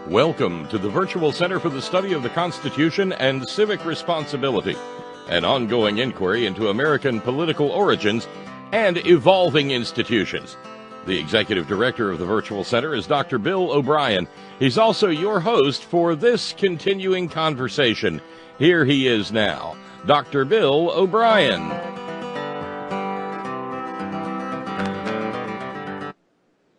Welcome to the Virtual Center for the Study of the Constitution and Civic Responsibility, an ongoing inquiry into American political origins and evolving institutions. The Executive Director of the Virtual Center is Dr. Bill O'Brien. He's also your host for this continuing conversation. Here he is now, Dr. Bill O'Brien.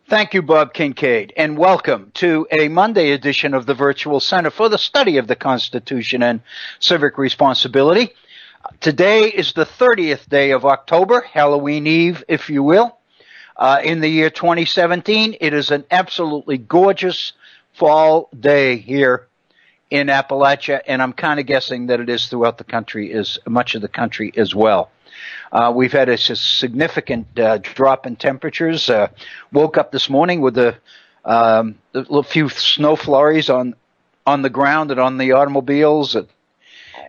Thank you, Bob Kincaid, and welcome to a Monday edition of the Virtual Center for the Study of the Constitution and Civic Responsibility. Today is the 30th day of October, Halloween Eve, if you will. In the year 2017, it is an absolutely gorgeous fall day here in Appalachia, and I'm kind of guessing that it is throughout the country, much of the country as well. We've had a significant drop in temperatures. Woke up this morning with a few snow flurries on the ground and on the automobiles,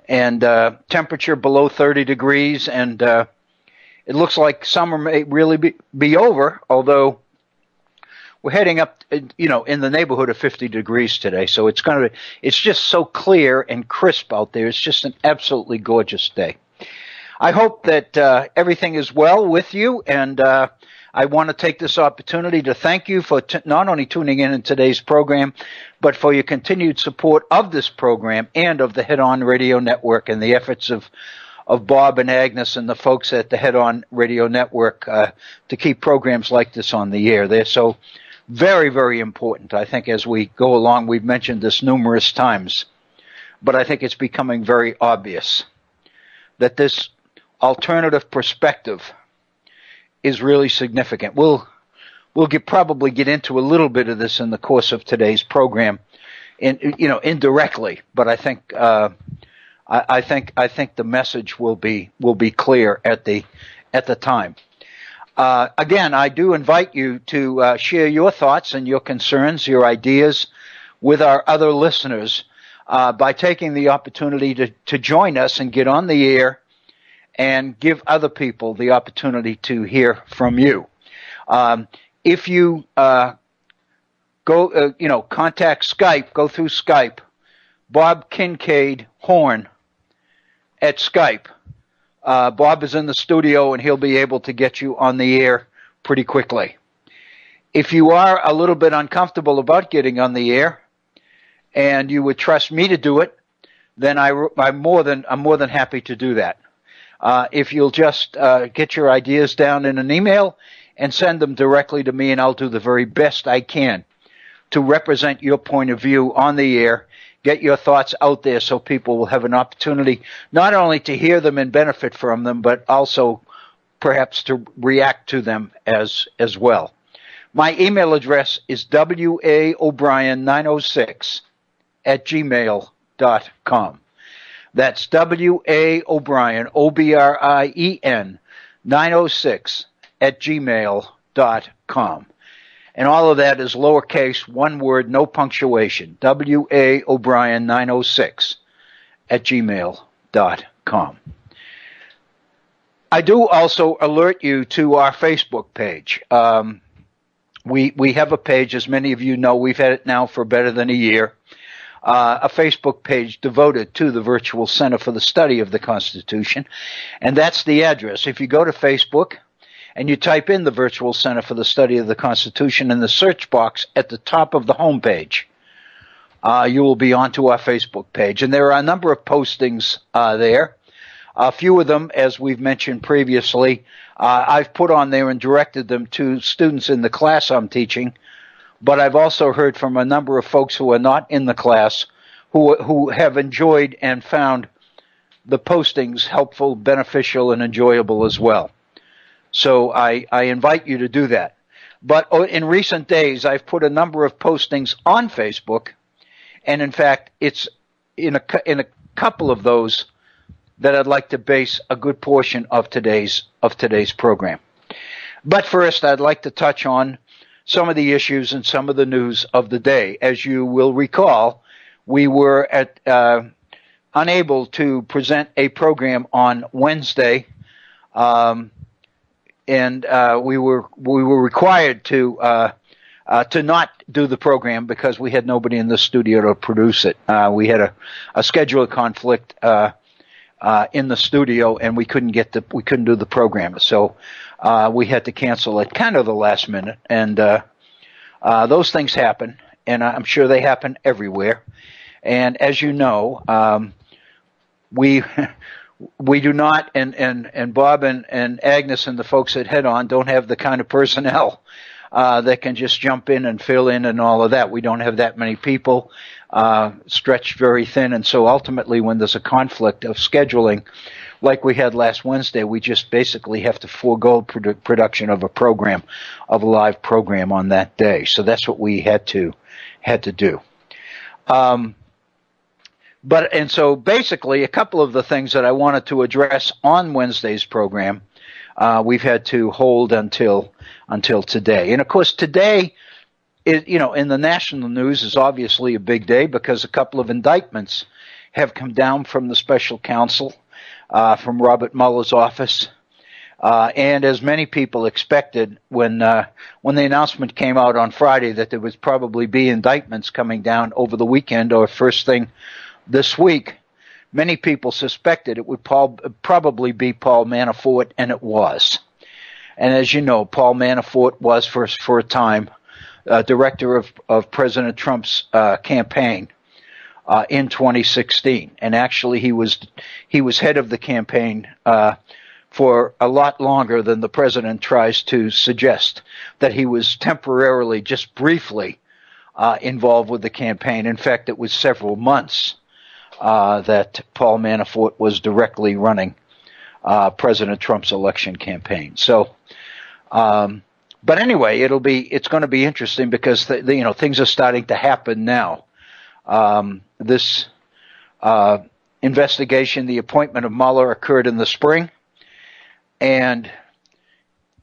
and temperature below 30 degrees. And it looks like summer may really be over, although we're heading up, in the neighborhood of 50 degrees today. So it's just so clear and crisp out there. It's just an absolutely gorgeous day. I hope that everything is well with you, and I want to take this opportunity to thank you for not only tuning in today's program, but for your continued support of this program and of the Head On Radio Network and the efforts of Bob and Agnes and the folks at the Head On Radio Network to keep programs like this on the air. They're so very, very important. I think as we go along, we've mentioned this numerous times, but I think it's becoming very obvious that this alternative perspective is really significant. We'll probably get into a little bit of this in the course of today's program, indirectly. But I think I think the message will be clear at the time. Again, I do invite you to share your thoughts and your concerns, your ideas with our other listeners by taking the opportunity to join us and get on the air and give other people the opportunity to hear from you. If you contact Skype, go through Skype, Bob Kincaid Horn at Skype. Bob is in the studio and he'll be able to get you on the air pretty quickly. If you are a little bit uncomfortable about getting on the air and you would trust me to do it, then I'm more than happy to do that. If you'll just get your ideas down in an email and send them directly to me, and I'll do the very best I can to represent your point of view on the air, get your thoughts out there so people will have an opportunity not only to hear them and benefit from them, but also perhaps to react to them as well. My email address is waobrien906@gmail.com. That's waobrien, OBRIEN, 906@gmail.com. And all of that is lowercase, one word, no punctuation. waobrien906@gmail.com. I do also alert you to our Facebook page. We have a page, as many of you know. We've had it now for better than a year. A Facebook page devoted to the Virtual Center for the Study of the Constitution, and that's the address. If you go to Facebook and you type in the Virtual Center for the Study of the Constitution in the search box at the top of the homepage, you will be onto our Facebook page. And there are a number of postings there. A few of them, as we've mentioned previously, I've put on there and directed them to students in the class I'm teaching. But I've also heard from a number of folks who are not in the class who have enjoyed and found the postings helpful, beneficial, and enjoyable as well. So I invite you to do that. But in recent days, I've put a number of postings on Facebook, and in fact, it's in a couple of those that I'd like to base a good portion of today's program. But first, I'd like to touch on some of the issues and some of the news of the day. As you will recall, we were unable to present a program on Wednesday, and we were required to to not do the program because we had nobody in the studio to produce it. We had a schedule conflict in the studio, and we couldn't do the program. So we had to cancel it kind of the last minute, and those things happen, and I'm sure they happen everywhere. And as you know, we do not, and Bob and Agnes and the folks at Head On don't have the kind of personnel that can just jump in and fill in and all of that. We don't have that many people, stretched very thin, and so ultimately when there's a conflict of scheduling, like we had last Wednesday, we just basically have to forego production of a live program on that day. So that's what we had to do. So basically, a couple of the things that I wanted to address on Wednesday's program, we've had to hold until today. And of course, today, in the national news is obviously a big day because a couple of indictments have come down from the special counsel, from Robert Mueller's office. And as many people expected when the announcement came out on Friday that there would probably be indictments coming down over the weekend or first thing this week, many people suspected it would probably be Paul Manafort, and it was. And as you know, Paul Manafort was for a time director of President Trump's campaign in 2016, and actually he was head of the campaign for a lot longer than the president tries to suggest. That he was temporarily, just briefly, involved with the campaign. In fact, it was several months that Paul Manafort was directly running President Trump's election campaign. So, but anyway, it's going to be interesting because things are starting to happen now. This investigation, the appointment of Mueller, occurred in the spring, and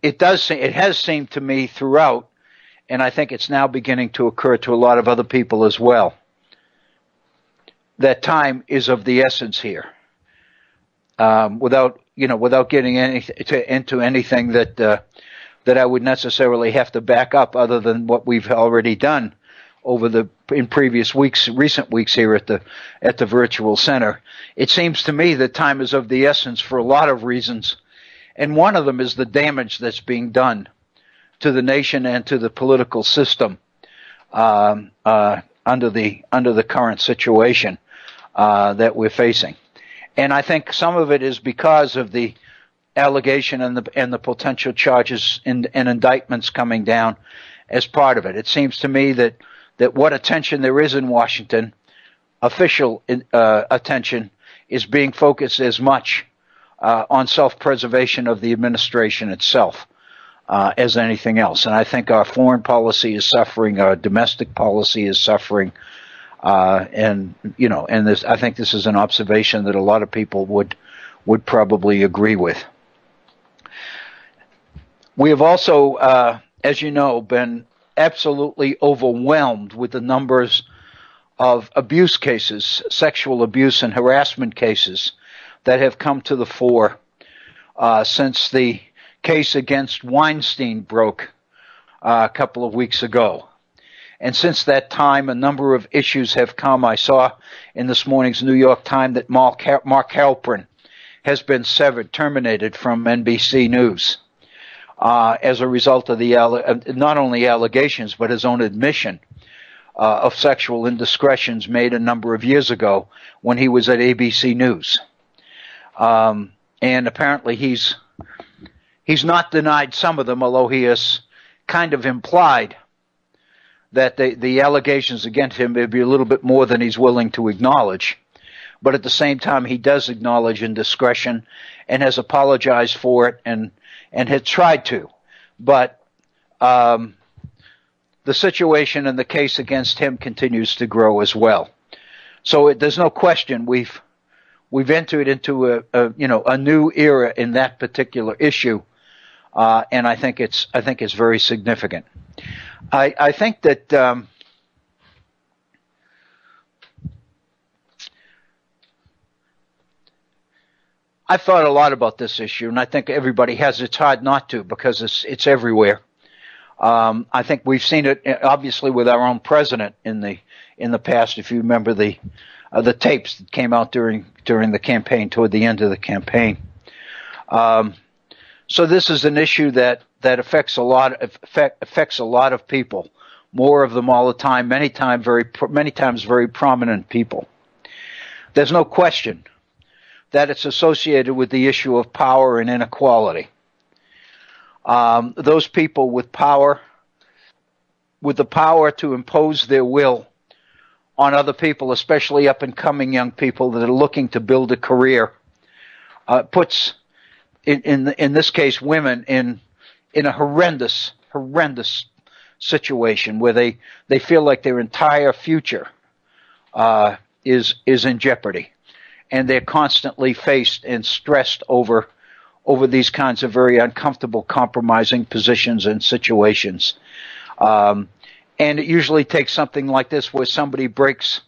it has seemed to me throughout, and I think it's now beginning to occur to a lot of other people as well, that time is of the essence here. Without getting into anything that I would necessarily have to back up, other than what we've already done in recent weeks here at the Virtual Center. It seems to me that time is of the essence for a lot of reasons, and one of them is the damage that's being done to the nation and to the political system under the current situation that we're facing. And I think some of it is because of the allegation and the potential charges and indictments coming down as part of it. It seems to me that what attention there is in Washington, official attention, is being focused as much on self-preservation of the administration itself as anything else. And I think our foreign policy is suffering, our domestic policy is suffering. I think this is an observation that a lot of people would probably agree with. We have also, as you know, been absolutely overwhelmed with the numbers of abuse cases, sexual abuse and harassment cases that have come to the fore since the case against Weinstein broke a couple of weeks ago. And since that time, a number of issues have come. I saw in this morning's New York Times that Mark Halperin has been terminated from NBC News as a result of not only allegations, but his own admission of sexual indiscretions made a number of years ago when he was at ABC News. And apparently he's not denied some of them, although he has kind of implied that the allegations against him may be a little bit more than he's willing to acknowledge. But at the same time, he does acknowledge indiscretion and has apologized for it and has tried to. But the situation and the case against him continues to grow as well. So there's no question we've entered into a new era in that particular issue, and I think it's very significant. I think that I've thought a lot about this issue, and I think everybody has. It's hard not to because it's everywhere. I think we've seen it obviously with our own president in the past. If you remember the tapes that came out during the campaign, toward the end of the campaign. So this is an issue that affects a lot of people, more of them all the time. Many times very prominent people. There's no question that it's associated with the issue of power and inequality. Those people with power, with the power to impose their will on other people, especially up and coming young people that are looking to build a career, puts in this case women in a horrendous situation where they feel like their entire future is in jeopardy, and they're constantly faced and stressed over these kinds of very uncomfortable, compromising positions and situations. And it usually takes something like this where somebody breaks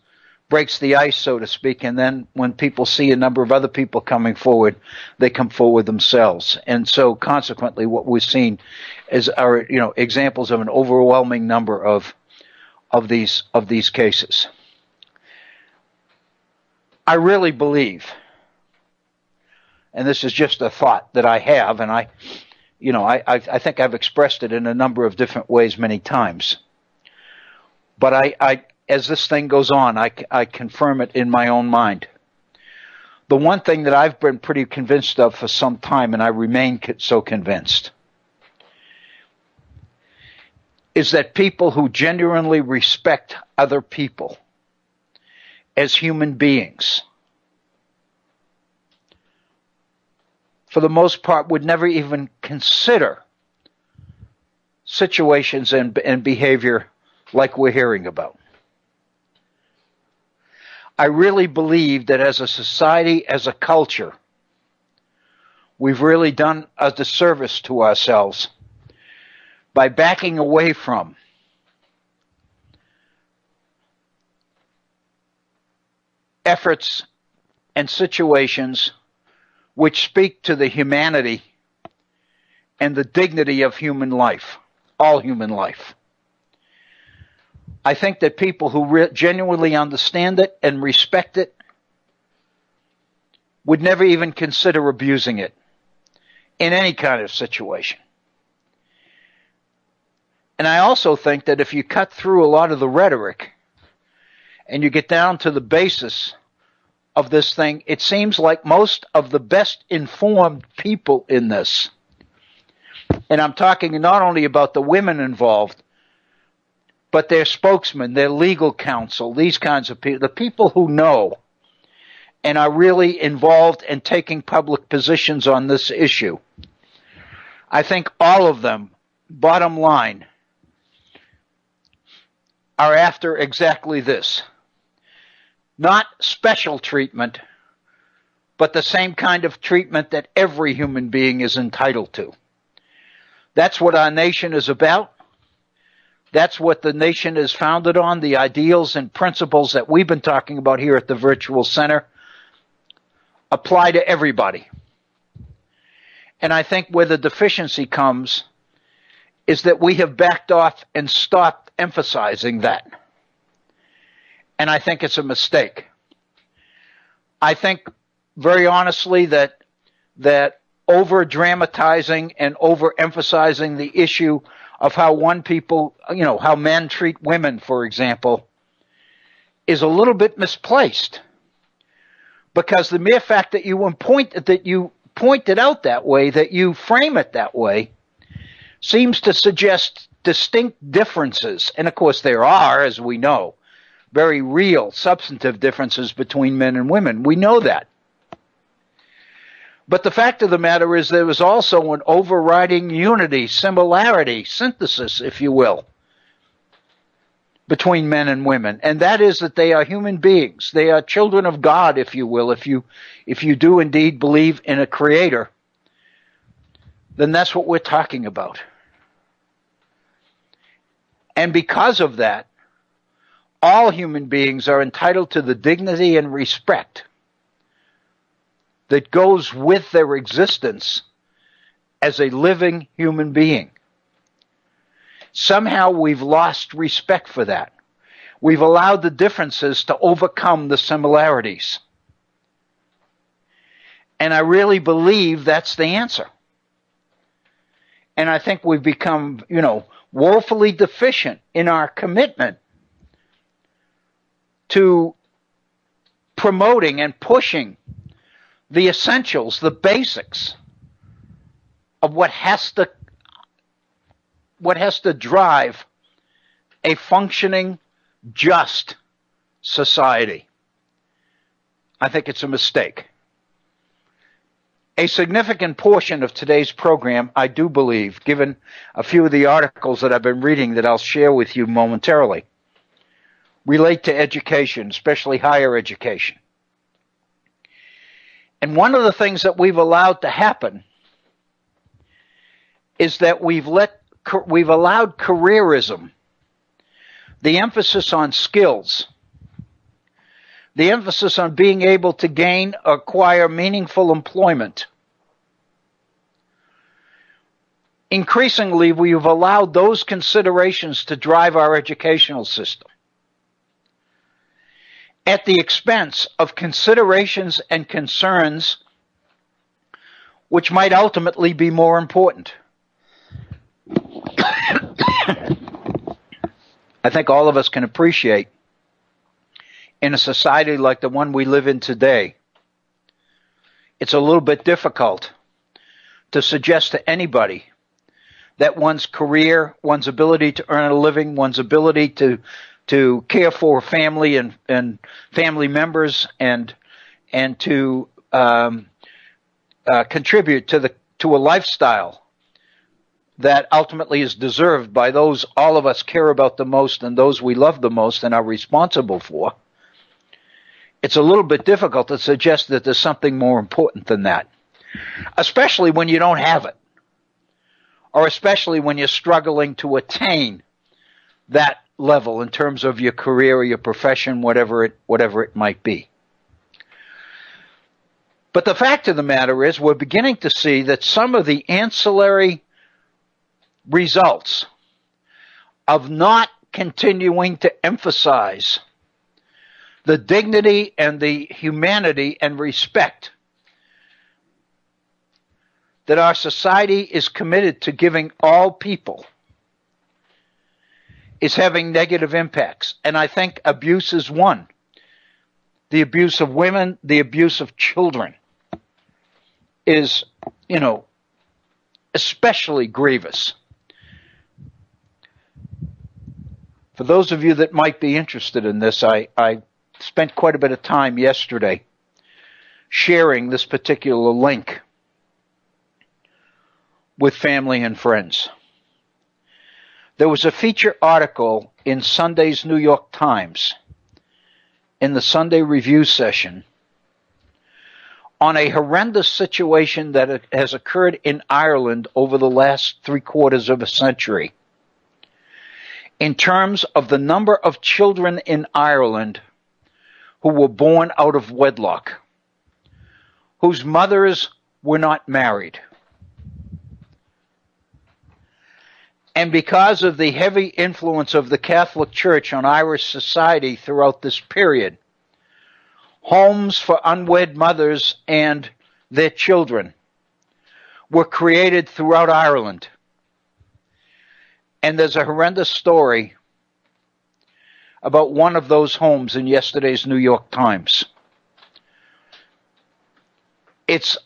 the ice, so to speak, and then when people see a number of other people coming forward, they come forward themselves. And so consequently what we've seen are examples of an overwhelming number of these cases. I really believe, and this is just a thought that I have, and I think I've expressed it in a number of different ways many times. But I as this thing goes on, I confirm it in my own mind. The one thing that I've been pretty convinced of for some time, and I remain so convinced, is that people who genuinely respect other people as human beings, for the most part, would never even consider situations and behavior like we're hearing about. I really believe that as a society, as a culture, we've really done a disservice to ourselves by backing away from efforts and situations which speak to the humanity and the dignity of human life, all human life. I think that people who genuinely understand it and respect it would never even consider abusing it in any kind of situation. And I also think that if you cut through a lot of the rhetoric and you get down to the basis of this thing, it seems like most of the best informed people in this, and I'm talking not only about the women involved, but their spokesman, their legal counsel, these kinds of people, the people who know and are really involved in taking public positions on this issue, I think all of them, bottom line, are after exactly this. Not special treatment, but the same kind of treatment that every human being is entitled to. That's what our nation is about. That's what the nation is founded on, the ideals and principles that we've been talking about here at the Virtual Center apply to everybody. And I think where the deficiency comes is that we have backed off and stopped emphasizing that. And I think it's a mistake. I think very honestly that over-dramatizing and over-emphasizing the issue of how how men treat women, for example, is a little bit misplaced. Because the mere fact that you point it out that way, that you frame it that way, seems to suggest distinct differences. And of course there are, as we know, very real, substantive differences between men and women. We know that. But the fact of the matter is there was also an overriding unity, similarity, synthesis, if you will, between men and women. And that is that they are human beings. They are children of God, if you will. If you do indeed believe in a creator, then that's what we're talking about. And because of that, all human beings are entitled to the dignity and respect that goes with their existence as a living human being. Somehow we've lost respect for that. We've allowed the differences to overcome the similarities. And I really believe that's the answer. And I think we've become, woefully deficient in our commitment to promoting and pushing the essentials, the basics of what has to drive a functioning, just society. I think it's a mistake. A significant portion of today's program, I do believe, given a few of the articles that I've been reading that I'll share with you momentarily, relate to education, especially higher education. And one of the things that we've allowed to happen is that we've allowed careerism, the emphasis on skills, the emphasis on being able to gain, acquire meaningful employment. Increasingly, we've allowed those considerations to drive our educational system at the expense of considerations and concerns which might ultimately be more important. I think all of us can appreciate, in a society like the one we live in today, it's a little bit difficult to suggest to anybody that one's career, one's ability to earn a living, one's ability to care for family and family members and to contribute to a lifestyle that ultimately is deserved by those all of us care about the most and those we love the most and are responsible for. It's a little bit difficult to suggest that there's something more important than that, especially when you don't have it, or especially when you're struggling to attain that level in terms of your career or your profession, whatever it might be. But the fact of the matter is we're beginning to see that some of the ancillary results of not continuing to emphasize the dignity and the humanity and respect that our society is committed to giving all people is having negative impacts. And I think abuse is one. The abuse of women, the abuse of children is, especially grievous. For those of you that might be interested in this, I spent quite a bit of time yesterday sharing this particular link with family and friends. There was a feature article in Sunday's New York Times in the Sunday review session on a horrendous situation that has occurred in Ireland over the last 3/4 of a century, in terms of the number of children in Ireland who were born out of wedlock, whose mothers were not married. And because of the heavy influence of the Catholic Church on Irish society throughout this period, homes for unwed mothers and their children were created throughout Ireland. And there's a horrendous story about one of those homes in yesterday's New York Times. It's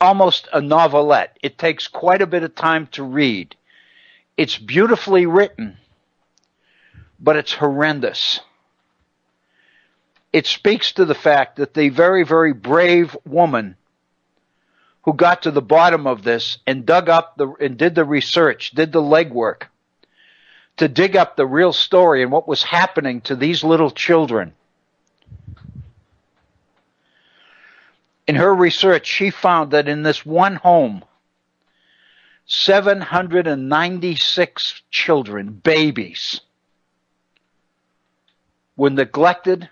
almost a novelette. It takes quite a bit of time to read. It's beautifully written, but it's horrendous. It speaks to the fact that the very, very brave woman who got to the bottom of this and dug up and did the research, did the legwork to dig up the real story and what was happening to these little children. In her research, she found that in this one home, 796 children, babies, were neglected,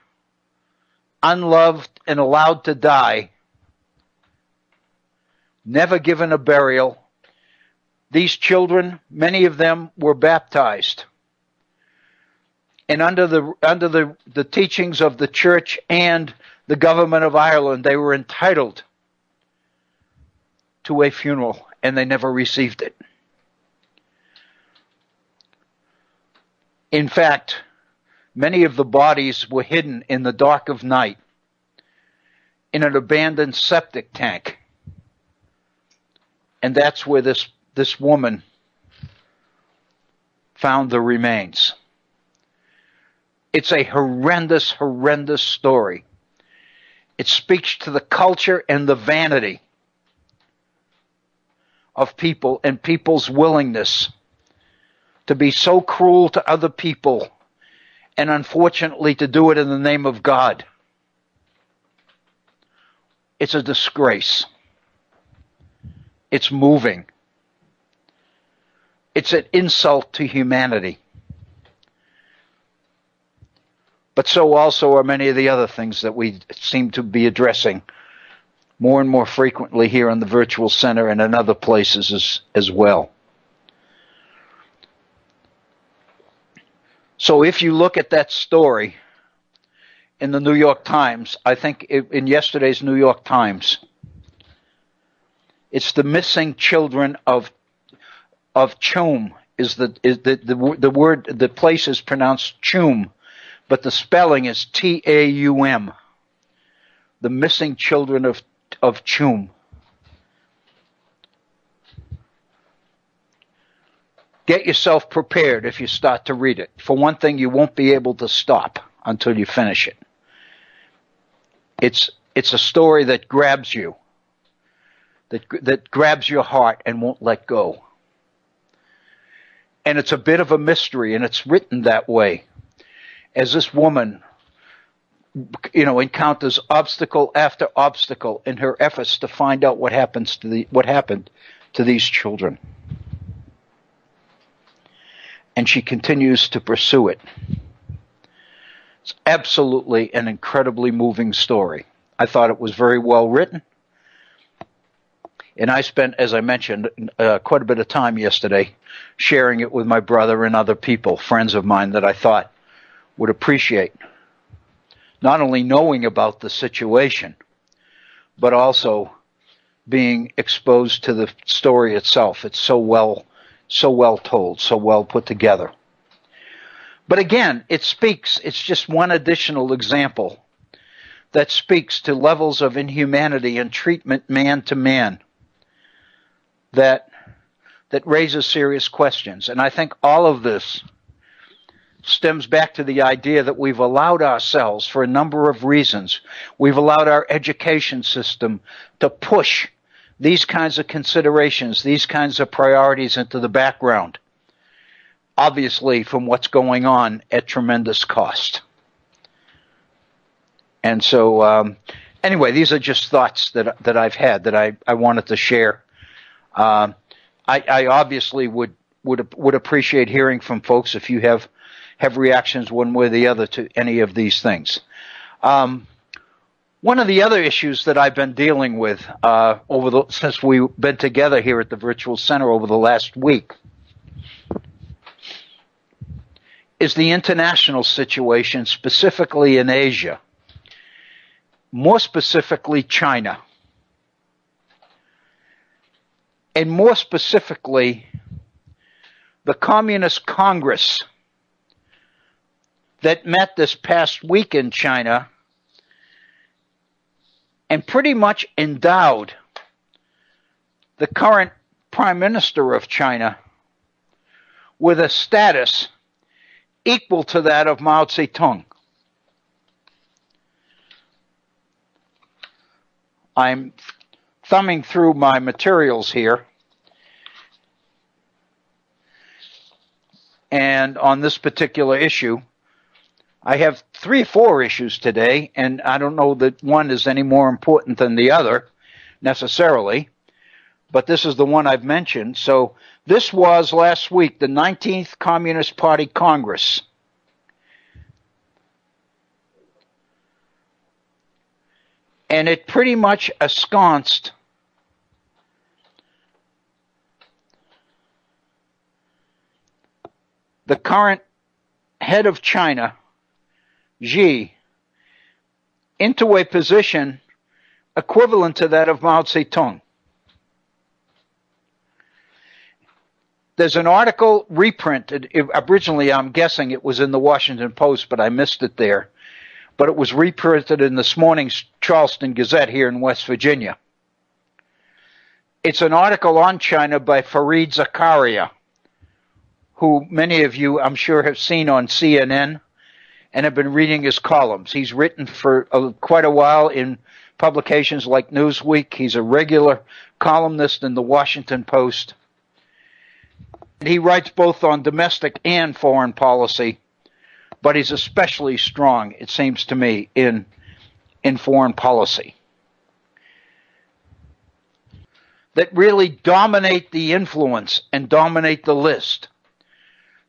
unloved, and allowed to die, never given a burial, These children, many of them were baptized. And under the teachings of the church and the government of Ireland, they were entitled to a funeral, and they never received it. In fact, many of the bodies were hidden in the dark of night in an abandoned septic tank. And that's where this woman found the remains. It's a horrendous, horrendous story. It speaks to the culture and the vanity of people and people's willingness to be so cruel to other people and unfortunately to do it in the name of God. It's a disgrace. It's moving. It's an insult to humanity. But so also are many of the other things that we seem to be addressing more and more frequently here in the Virtual Center and in other places as well. So if you look at that story in the New York Times, I think in yesterday's New York Times, it's the missing children of Chum is the word. The place is pronounced Chum, but the spelling is Taum. The missing children of Chum. Get yourself prepared if you start to read it. For one thing, you won't be able to stop until you finish it. It's a story that grabs you, that grabs your heart and won't let go. And it's a bit of a mystery, and it's written that way. As this woman, encounters obstacle after obstacle in her efforts to find out what happened to these children. And she continues to pursue it. It's absolutely an incredibly moving story. I thought it was very well written. And I spent, as I mentioned, quite a bit of time yesterday sharing it with my brother and other people, friends of mine that I thought would appreciate not only knowing about the situation, but also being exposed to the story itself. It's so well told, so well put together. But again, it's just one additional example that speaks to levels of inhumanity and treatment man to man that raises serious questions. And I think all of this stems back to the idea that we've allowed ourselves, for a number of reasons, we've allowed our education system to push these kinds of considerations, these kinds of priorities into the background, obviously from what's going on at tremendous cost. And so, anyway, these are just thoughts that I've had that I wanted to share. I obviously would appreciate hearing from folks if you have reactions one way or the other to any of these things. One of the other issues that I've been dealing with since we've been together here at the Virtual Center over the last week is the international situation, specifically in Asia, more specifically China, and more specifically the Communist Congress that met this past week in China and pretty much endowed the current Prime Minister of China with a status equal to that of Mao Zedong. I'm thumbing through my materials here, and on this particular issue, I have 3 or 4 issues today, and I don't know that one is any more important than the other necessarily, but this is the one I've mentioned. So this was last week, the 19th Communist Party Congress. And it pretty much ensconced the current head of China, Xi, into a position equivalent to that of Mao Zedong. There's an article reprinted. Originally, I'm guessing it was in the Washington Post, but I missed it there. But it was reprinted in this morning's Charleston Gazette here in West Virginia. It's an article on China by Fareed Zakaria, who many of you, I'm sure, have seen on CNN and have been reading his columns. He's written for quite a while in publications like Newsweek. He's a regular columnist in the Washington Post. He writes both on domestic and foreign policy, but he's especially strong, it seems to me, in foreign policy that really dominate the influence and dominate the list.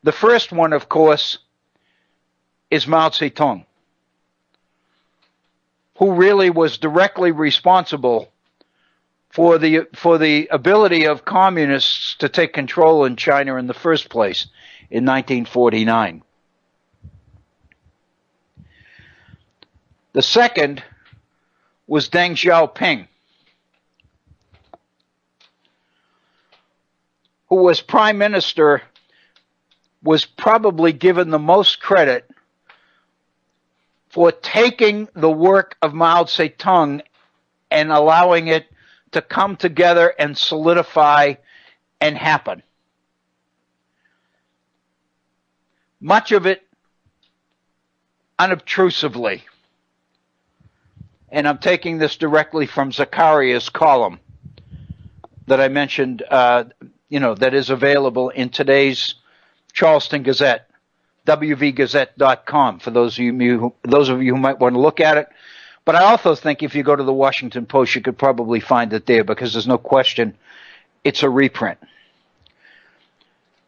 The first one, of course, is Mao Zedong, who really was directly responsible for the ability of communists to take control in China in the first place in 1949. The second was Deng Xiaoping, who was prime minister, was probably given the most credit for taking the work of Mao Zedong and allowing it to come together and solidify and happen. Much of it unobtrusively. And I'm taking this directly from Zakaria's column that I mentioned, that is available in today's Charleston Gazette, wvgazette.com, for those of you who might want to look at it. But I also think if you go to the Washington Post, you could probably find it there because there's no question it's a reprint.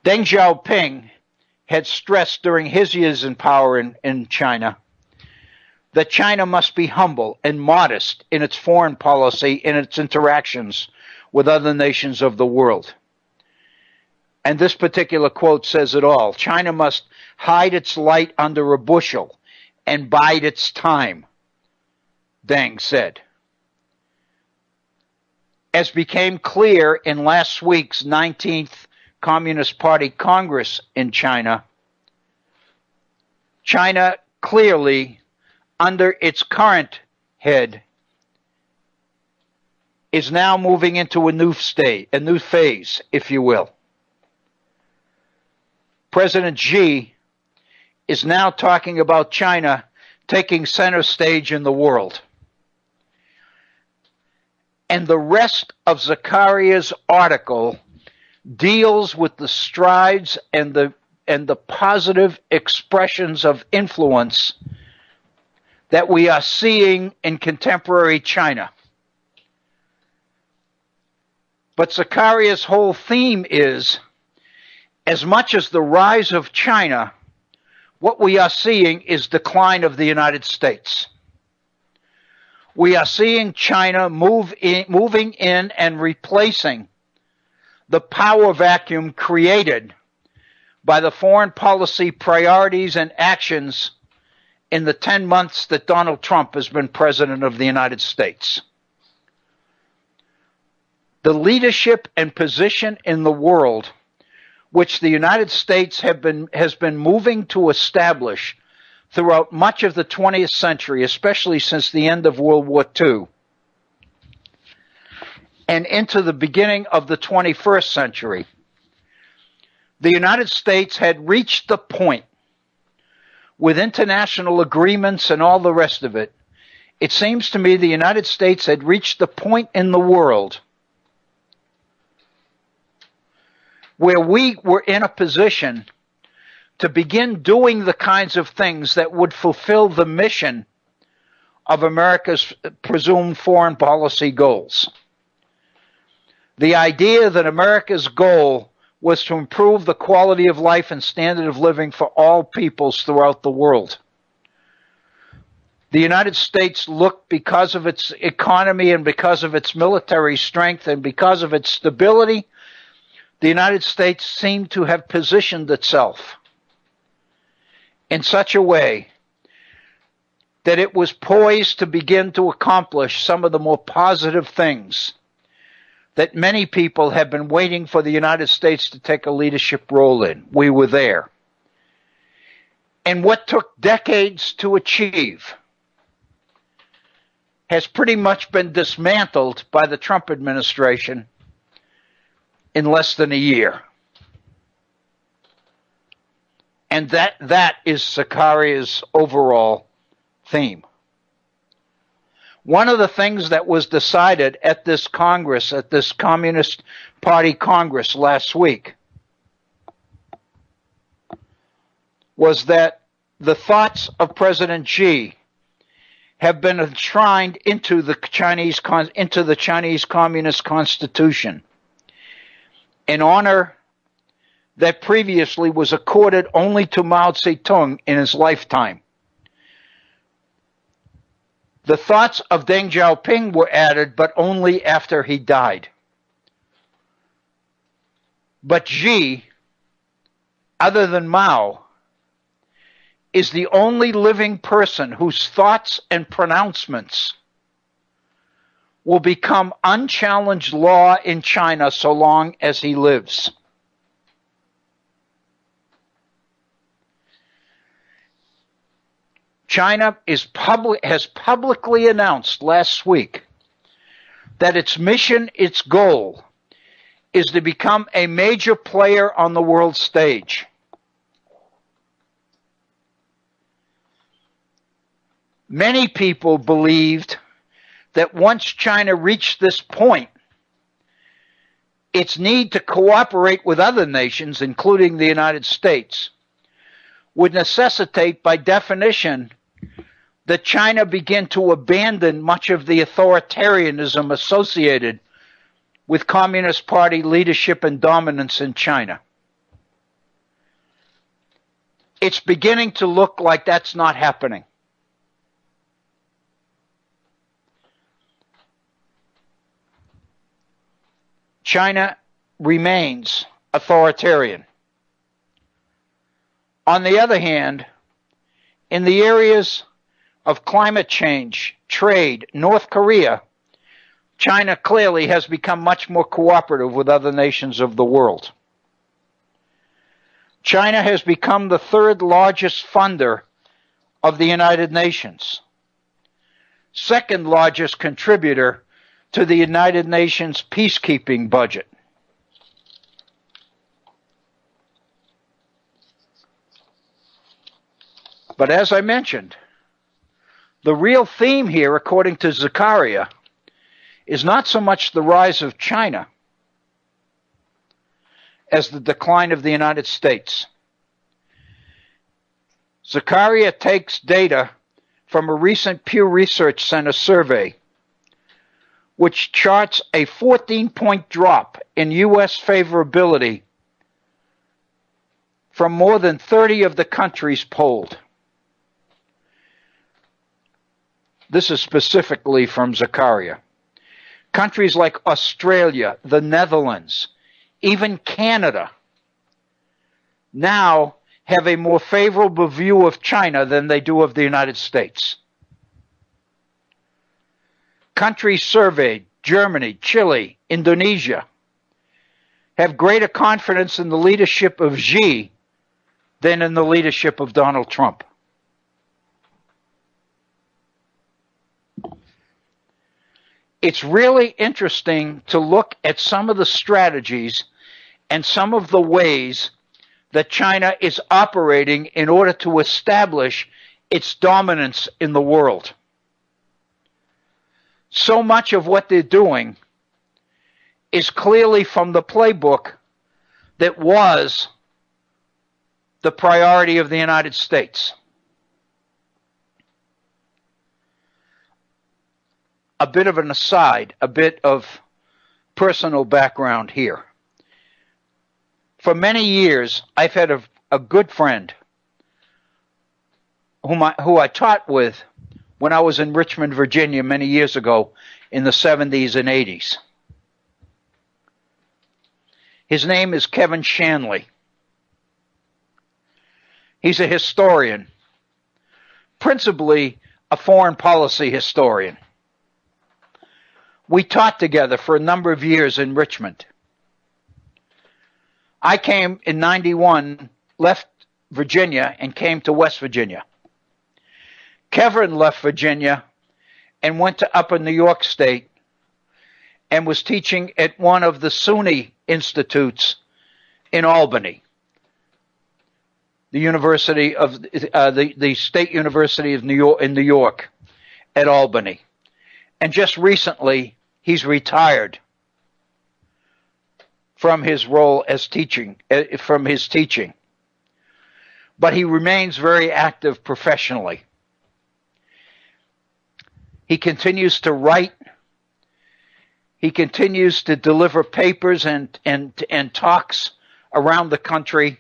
Deng Xiaoping had stressed during his years in power in China that China must be humble and modest in its foreign policy, in its interactions with other nations of the world. And this particular quote says it all. China must hide its light under a bushel and bide its time, Deng said. As became clear in last week's 19th Communist Party Congress in China, China clearly, under its current head, is now moving into a new phase, if you will. President Xi is now talking about China taking center stage in the world. And the rest of Zakaria's article deals with the strides and the positive expressions of influence that we are seeing in contemporary China. But Zakaria's whole theme is, as much as the rise of China, what we are seeing is decline of the United States. We are seeing China moving in and replacing the power vacuum created by the foreign policy priorities and actions in the 10 months that Donald Trump has been president of the United States. The leadership and position in the world which the United States has been moving to establish throughout much of the 20th century, especially since the end of World War II, and into the beginning of the 21st century, the United States had reached the point, with international agreements and all the rest of it, it seems to me the United States had reached the point in the world where we were in a position to begin doing the kinds of things that would fulfill the mission of America's presumed foreign policy goals. The idea that America's goal was to improve the quality of life and standard of living for all peoples throughout the world. The United States looked, because of its economy and because of its military strength and because of its stability, the United States seemed to have positioned itself in such a way that it was poised to begin to accomplish some of the more positive things that many people have been waiting for the United States to take a leadership role in. We were there. And what took decades to achieve has pretty much been dismantled by the Trump administration in less than a year. And that is Zakaria's overall theme. One of the things that was decided at this Congress, at this Communist Party Congress last week, was that the thoughts of President Xi have been enshrined into the Chinese Communist Constitution, an honor that previously was accorded only to Mao Zedong in his lifetime. The thoughts of Deng Xiaoping were added, but only after he died. But Xi, other than Mao, is the only living person whose thoughts and pronouncements will become unchallenged law in China so long as he lives. China has publicly announced last week that its mission, its goal, is to become a major player on the world stage. Many people believed that once China reached this point, its need to cooperate with other nations, including the United States, would necessitate, by definition, that China begin to abandon much of the authoritarianism associated with Communist Party leadership and dominance in China. It's beginning to look like that's not happening. China remains authoritarian. On the other hand, in the areas of climate change, trade, North Korea, China clearly has become much more cooperative with other nations of the world. China has become the third largest funder of the United Nations, second largest contributor to the United Nations peacekeeping budget. But as I mentioned, the real theme here, according to Zakaria, is not so much the rise of China as the decline of the United States. Zakaria takes data from a recent Pew Research Center survey, which charts a 14-point drop in U.S. favorability from more than 30 of the countries polled. This is specifically from Zakaria. Countries like Australia, the Netherlands, even Canada now have a more favorable view of China than they do of the United States. Countries surveyed, Germany, Chile, Indonesia, have greater confidence in the leadership of Xi than in the leadership of Donald Trump. It's really interesting to look at some of the strategies and some of the ways that China is operating in order to establish its dominance in the world. So much of what they're doing is clearly from the playbook that was the priority of the United States. A bit of an aside, a bit of personal background here. For many years, I've had a good friend who I taught with when I was in Richmond, Virginia, many years ago in the 70s and 80s. His name is Kevin Shanley. He's a historian, principally a foreign policy historian. We taught together for a number of years in Richmond. I came in 91, left Virginia and came to West Virginia. Kevin left Virginia and went to Upper New York State and was teaching at one of the SUNY institutes in Albany, the University of the State University of New York in New York at Albany. And just recently, he's retired from his role as teaching, from his teaching. But he remains very active professionally. He continues to write. He continues to deliver papers and talks around the country.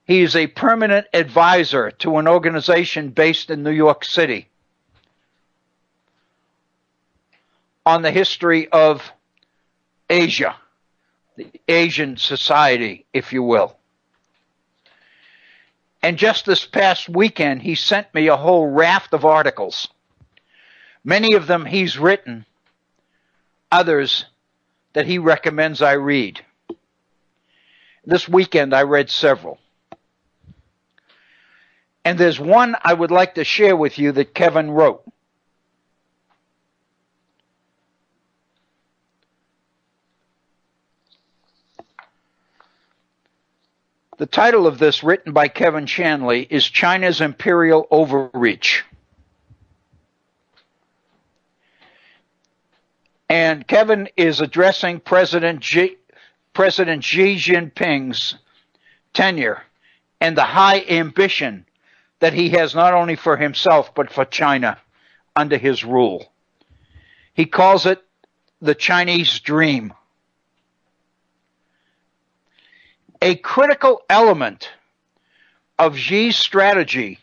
He is a permanent advisor to an organization based in New York City on the history of Asia, the Asian society, if you will. And just this past weekend, he sent me a whole raft of articles. Many of them he's written, others that he recommends I read. This weekend, I read several. And there's one I would like to share with you that Kevin wrote. The title of this, written by Kevin Shanley, is China's Imperial Overreach. And Kevin is addressing President Xi Jinping's tenure and the high ambition that he has not only for himself but for China under his rule. He calls it the Chinese dream. A critical element of Xi's strategy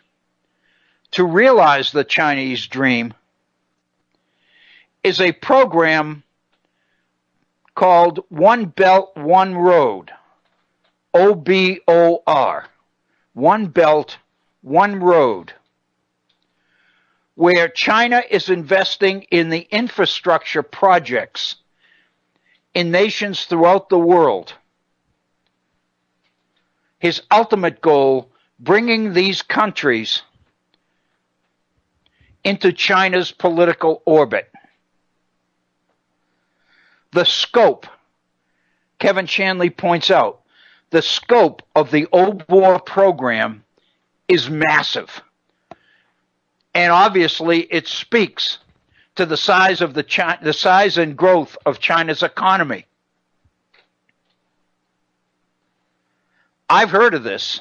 to realize the Chinese dream is a program called One Belt, One Road, OBOR, One Belt, One Road, where China is investing in the infrastructure projects in nations throughout the world. His ultimate goal, bringing these countries into China's political orbit. The scope, Kevin Shanley points out, the scope of the OBOR program is massive. And obviously it speaks to the size of the size and growth of China's economy. I've heard of this,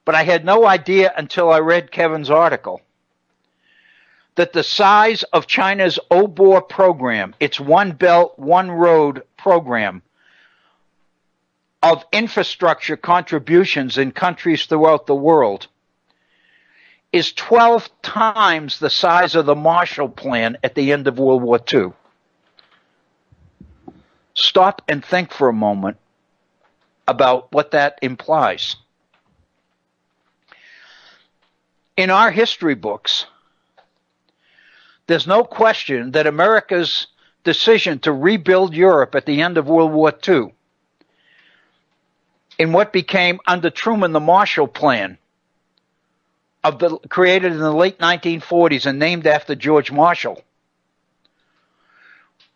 but I had no idea until I read Kevin's article that the size of China's OBOR program, its One Belt, One Road program of infrastructure contributions in countries throughout the world, is 12 times the size of the Marshall Plan at the end of World War II. Stop and think for a moment about what that implies. In our history books, there's no question that America's decision to rebuild Europe at the end of World War II, in what became under Truman the Marshall Plan, created in the late 1940s and named after George Marshall,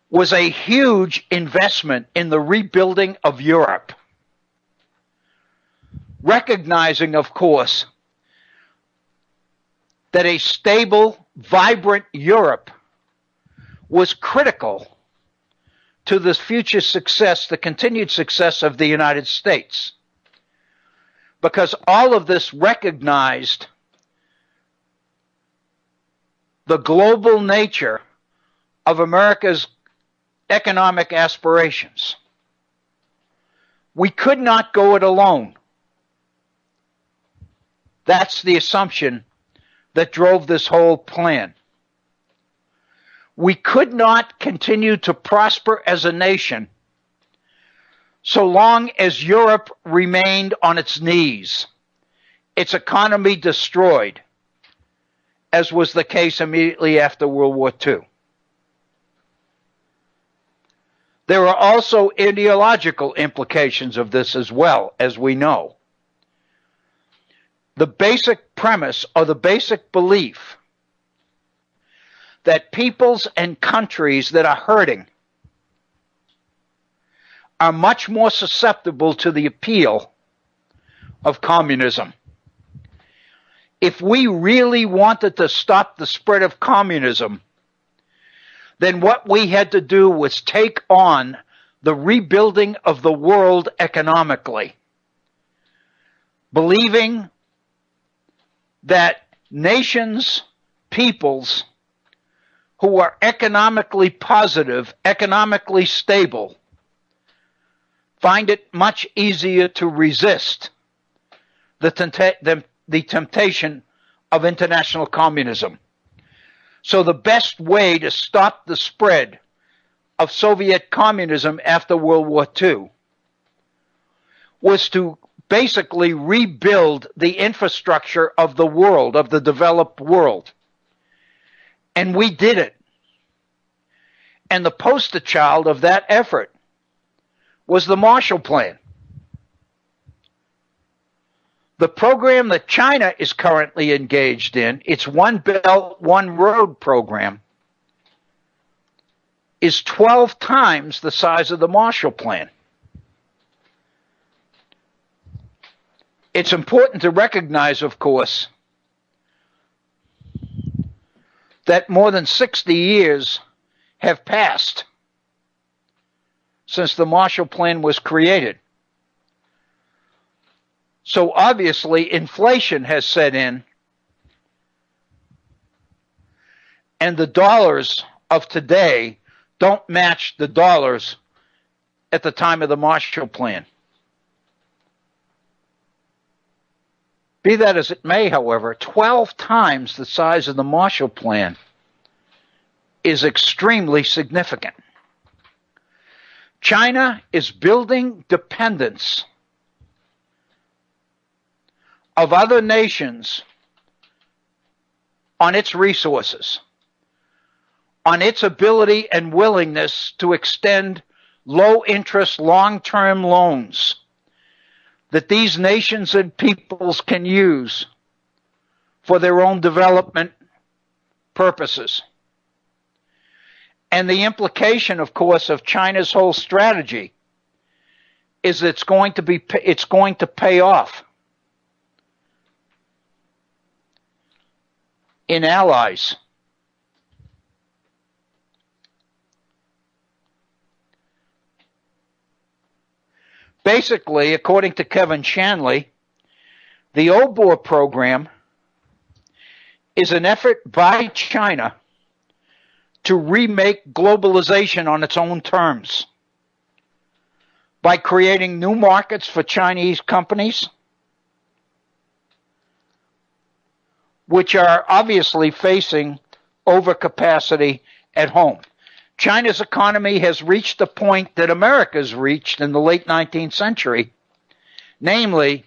was a huge investment in the rebuilding of Europe. Recognizing, of course, that a stable, vibrant Europe was critical to the future success, the continued success of the United States. Because all of this recognized the global nature of America's economic aspirations. We could not go it alone. That's the assumption that drove this whole plan. We could not continue to prosper as a nation so long as Europe remained on its knees, its economy destroyed, as was the case immediately after World War II. There are also ideological implications of this as well, as we know. The basic premise or the basic belief that peoples and countries that are hurting are much more susceptible to the appeal of communism. If we really wanted to stop the spread of communism, then what we had to do was take on the rebuilding of the world economically, believing that nations, peoples who are economically positive, economically stable, find it much easier to resist the temptation of international communism. So the best way to stop the spread of Soviet communism after World War II was to basically rebuild the infrastructure of the world, of the developed world. And we did it. And the poster child of that effort was the Marshall Plan. The program that China is currently engaged in, its One Belt, One Road program, is 12 times the size of the Marshall Plan. It's important to recognize, of course, that more than 60 years have passed since the Marshall Plan was created. So obviously inflation has set in, and the dollars of today don't match the dollars at the time of the Marshall Plan. Be that as it may, however, 12 times the size of the Marshall Plan is extremely significant. China is building dependence of other nations on its resources, on its ability and willingness to extend low-interest, long-term loans that these nations and peoples can use for their own development purposes. And the implication, of course, of China's whole strategy is it's going to pay off in allies. Basically, according to Kevin Shanley, the OBOR program is an effort by China to remake globalization on its own terms by creating new markets for Chinese companies, which are obviously facing overcapacity at home. China's economy has reached the point that America's reached in the late 19th century, namely,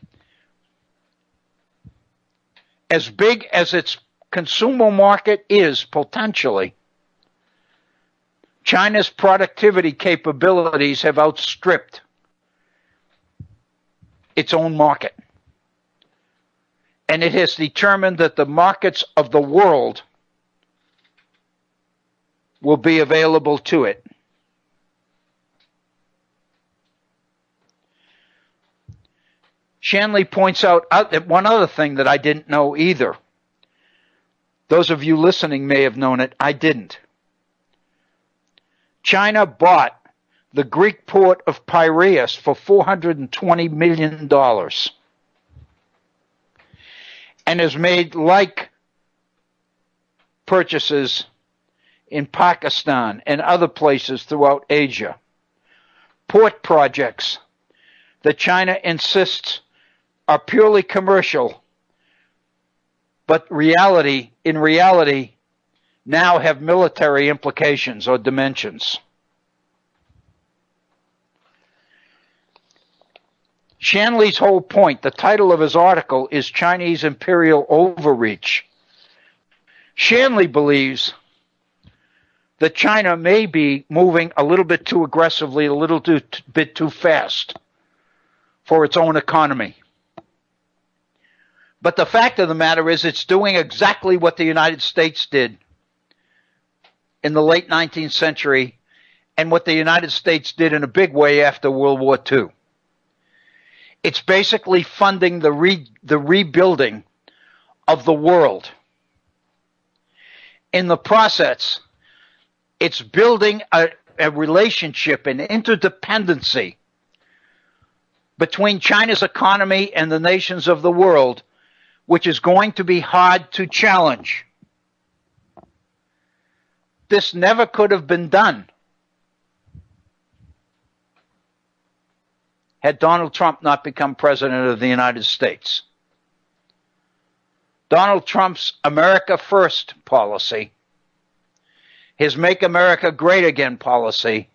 as big as its consumer market is potentially, China's productivity capabilities have outstripped its own market. And it has determined that the markets of the world will be available to it. Shanley points out that one other thing that I didn't know either. Those of you listening may have known it. I didn't. China bought the Greek port of Piraeus for $420 million and has made like purchases in Pakistan and other places throughout Asia. Port projects that China insists are purely commercial, but in reality now have military implications or dimensions. Shanley's whole point, the title of his article is Chinese Imperial Overreach. Shanley believes that China may be moving a little bit too aggressively, a little bit too fast for its own economy. But the fact of the matter is it's doing exactly what the United States did in the late 19th century and what the United States did in a big way after World War II. It's basically funding the rebuilding of the world. In the process, it's building a relationship, an interdependency between China's economy and the nations of the world, which is going to be hard to challenge. This never could have been done had Donald Trump not become president of the United States. Donald Trump's America First policy, his Make America Great Again policy,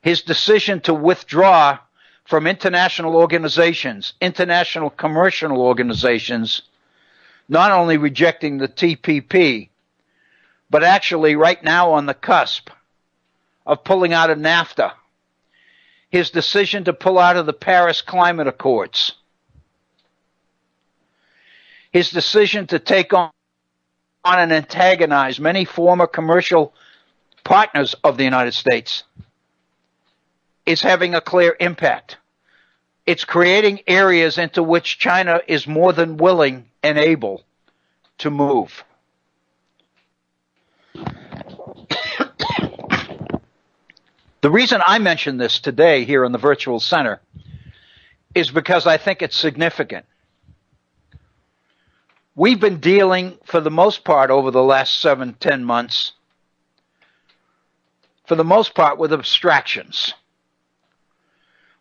his decision to withdraw from international organizations, international commercial organizations, not only rejecting the TPP, but actually right now on the cusp of pulling out of NAFTA, his decision to pull out of the Paris Climate Accords, his decision to take on and antagonize many former commercial partners of the United States is having a clear impact. It's creating areas into which China is more than willing and able to move. The reason I mention this today here in the Virtual Center is because I think it's significant. We've been dealing, for the most part, over the last 7-10 months, for the most part, with abstractions.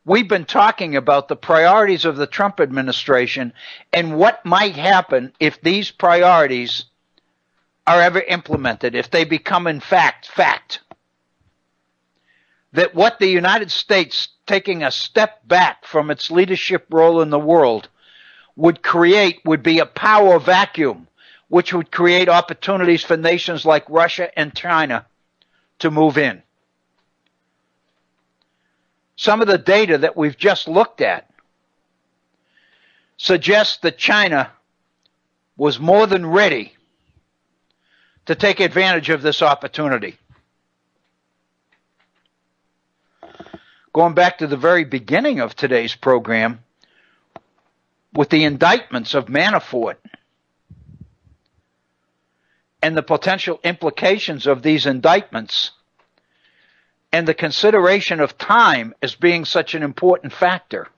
We've been talking about the priorities of the Trump administration and what might happen if these priorities are ever implemented, if they become in fact. That what the United States, taking a step back from its leadership role in the world, would create would be a power vacuum, which would create opportunities for nations like Russia and China to move in. Some of the data that we've just looked at suggests that China was more than ready to take advantage of this opportunity. Going back to the very beginning of today's program, with the indictments of Manafort and the potential implications of these indictments and the consideration of time as being such an important factor,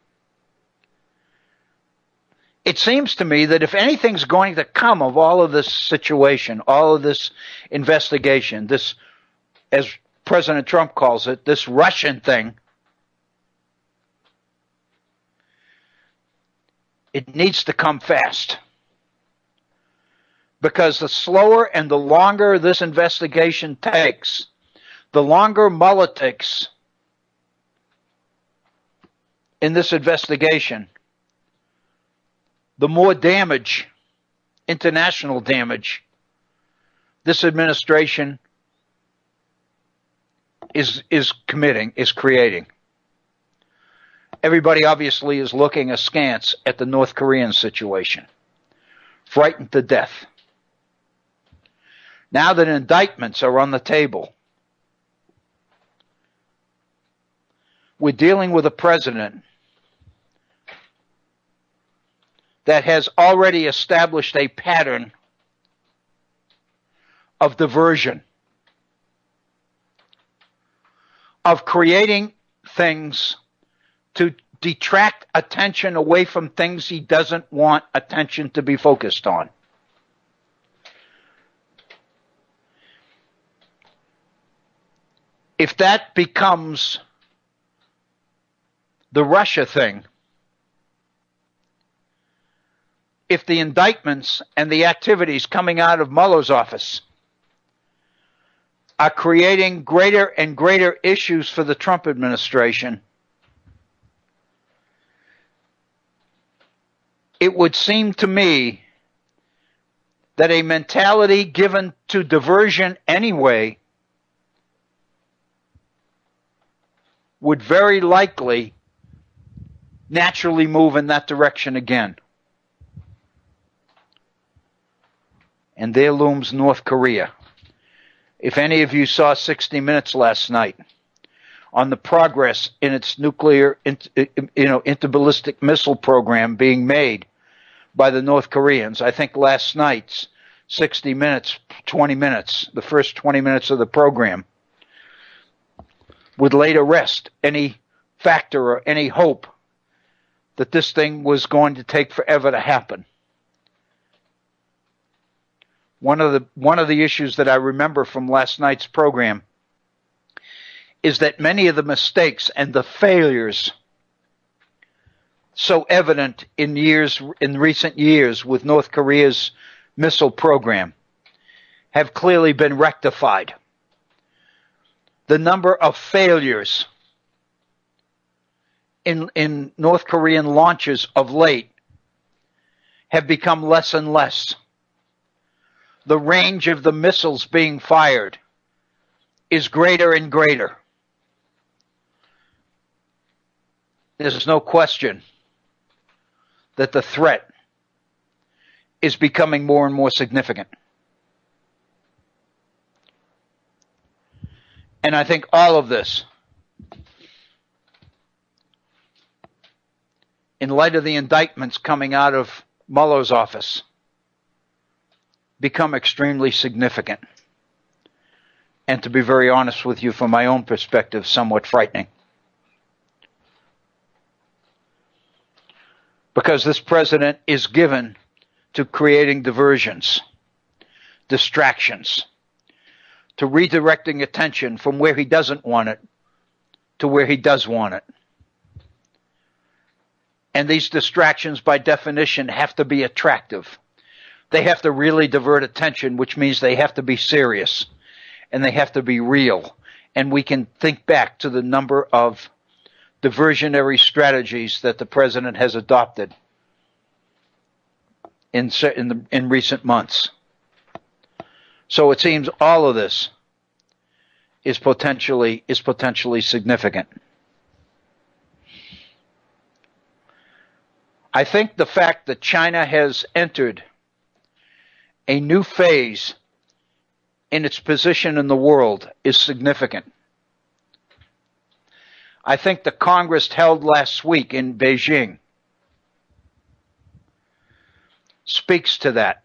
it seems to me that if anything's going to come of all of this situation, all of this investigation, this, as President Trump calls it, this Russian thing, it needs to come fast. Because the slower and the longer this investigation takes, the longer Mueller takes in this investigation, the more damage, international damage, this administration is creating. Everybody obviously is looking askance at the North Korean situation, frightened to death. Now that indictments are on the table, we're dealing with a president that has already established a pattern of diversion, of creating things to detract attention away from things he doesn't want attention to be focused on. If that becomes the Russia thing, if the indictments and the activities coming out of Mueller's office are creating greater and greater issues for the Trump administration, it would seem to me that a mentality given to diversion anyway would very likely naturally move in that direction again. And there looms North Korea. If any of you saw 60 Minutes last night on the progress in its nuclear, interballistic missile program being made by the North Koreans, I think last night's 60 Minutes, 20 minutes, the first 20 minutes of the program, would lay to rest any factor or any hope that this thing was going to take forever to happen. One of the issues that I remember from last night's program is that many of the mistakes and the failures so evident in recent years with North Korea's missile program have clearly been rectified. The number of failures in North Korean launches of late have become less and less. The range of the missiles being fired is greater and greater. There's no question that the threat is becoming more and more significant. And I think all of this, in light of the indictments coming out of Mueller's office, become extremely significant. And to be very honest with you, from my own perspective, somewhat frightening. Because this president is given to creating diversions, distractions, to redirecting attention from where he doesn't want it to where he does want it. And these distractions, by definition, have to be attractive. They have to really divert attention, which means they have to be serious and they have to be real. And we can think back to the number of diversionary strategies that the president has adopted in recent months. So it seems all of this is potentially significant. I think the fact that China has entered a new phase in its position in the world is significant. I think the Congress held last week in Beijing speaks to that.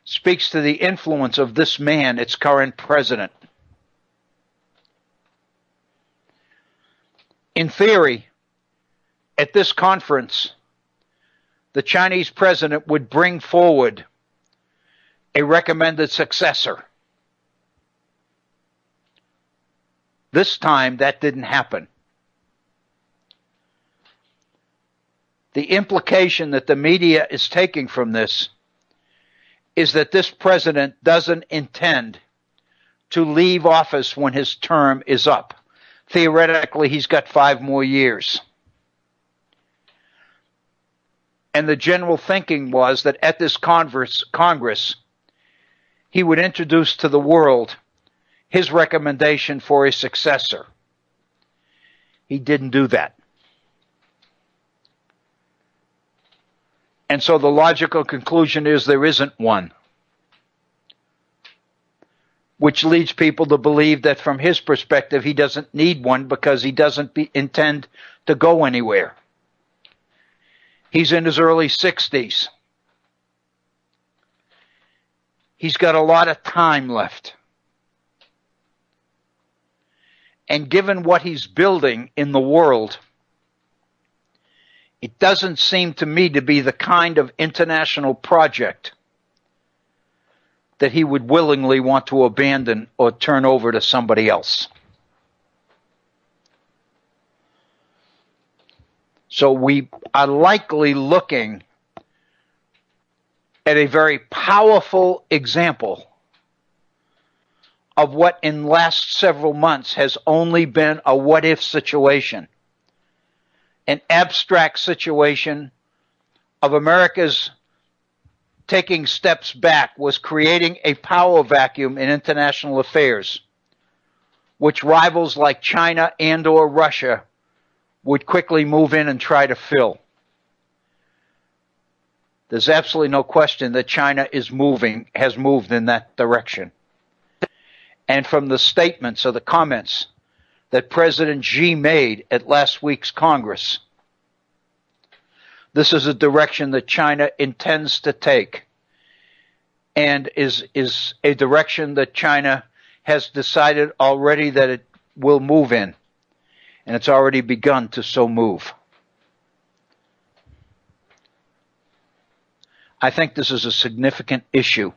Speaks to the influence of this man, its current president. In theory, at this conference, the Chinese president would bring forward a recommended successor. This time, that didn't happen. The implication that the media is taking from this is that this president doesn't intend to leave office when his term is up. Theoretically, he's got 5 more years. And the general thinking was that at this Congress, he would introduce to the world his recommendation for a successor. He didn't do that. And so the logical conclusion is there isn't one, which leads people to believe that from his perspective, he doesn't need one because he doesn't intend to go anywhere. He's in his early 60s. He's got a lot of time left. And given what he's building in the world, it doesn't seem to me to be the kind of international project that he would willingly want to abandon or turn over to somebody else. So we are likely looking at a very powerful example of what in last several months has only been a what-if situation. an abstract situation of America's taking steps back was creating a power vacuum in international affairs, which rivals like China and or Russia would quickly move in and try to fill. There's absolutely no question that China has moved in that direction. And from the statements or the comments that President Xi made at last week's Congress, this is a direction that China intends to take, and is a direction that China has decided already that it will move in, and it's already begun to so move. I think this is a significant issue.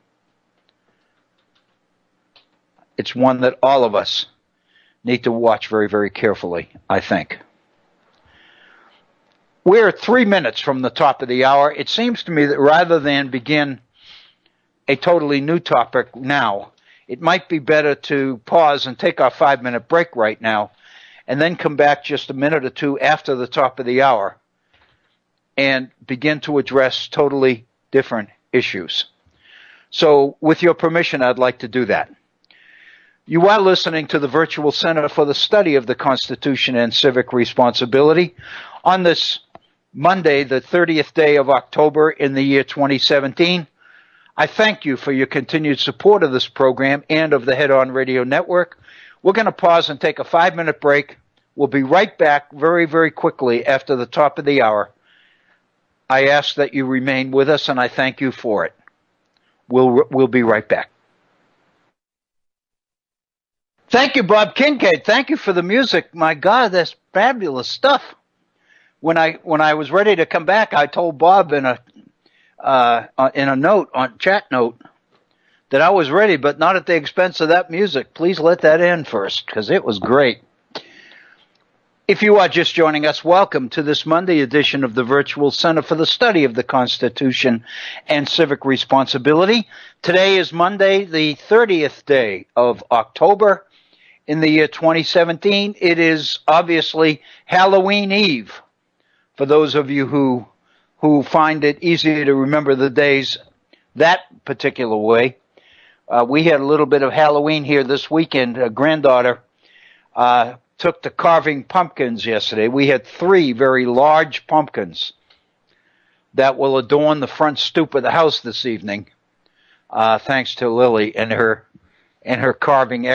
It's one that all of us need to watch very, very carefully, I think. We're 3 minutes from the top of the hour. It seems to me that rather than begin a totally new topic now, it might be better to pause and take our 5-minute break right now, and then come back just a minute or two after the top of the hour and begin to address totally different issues. So, with your permission, I'd like to do that. You are listening to the Virtual Center for the Study of the Constitution and Civic Responsibility on this Monday, the 30th day of October in the year 2017. I thank you for your continued support of this program and of the Head On Radio Network. We're going to pause and take a 5-minute break. We'll be right back very, very quickly after the top of the hour. I ask that you remain with us, and I thank you for it. We'll be right back. Thank you, Bob Kincaid. Thank you for the music. My God, that's fabulous stuff. When I was ready to come back, I told Bob in a chat note, that I was ready, but not at the expense of that music. Please let that in first, because it was great. If you are just joining us, welcome to this Monday edition of the Virtual Center for the Study of the Constitution and Civic Responsibility. Today is Monday, the 30th day of October in the year 2017. It is obviously Halloween Eve. For those of you who find it easier to remember the days that particular way, we had a little bit of Halloween here this weekend. A granddaughter took to carving pumpkins yesterday. We had 3 very large pumpkins that will adorn the front stoop of the house this evening, thanks to Lily and her carving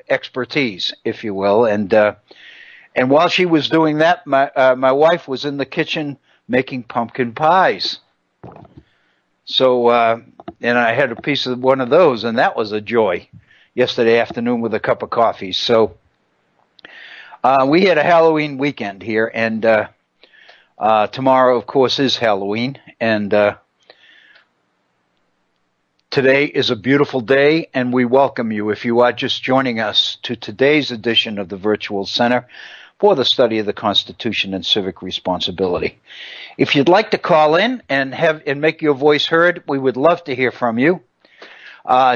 expertise, if you will. And while she was doing that, my wife was in the kitchen making pumpkin pies. So, and I had a piece of one of those, and that was a joy yesterday afternoon with a cup of coffee. So, we had a Halloween weekend here, and tomorrow, of course, is Halloween, and today is a beautiful day, and we welcome you, if you are just joining us, to today's edition of the Virtual Center for the Study of the Constitution and Civic Responsibility. If you'd like to call in and make your voice heard, we would love to hear from you.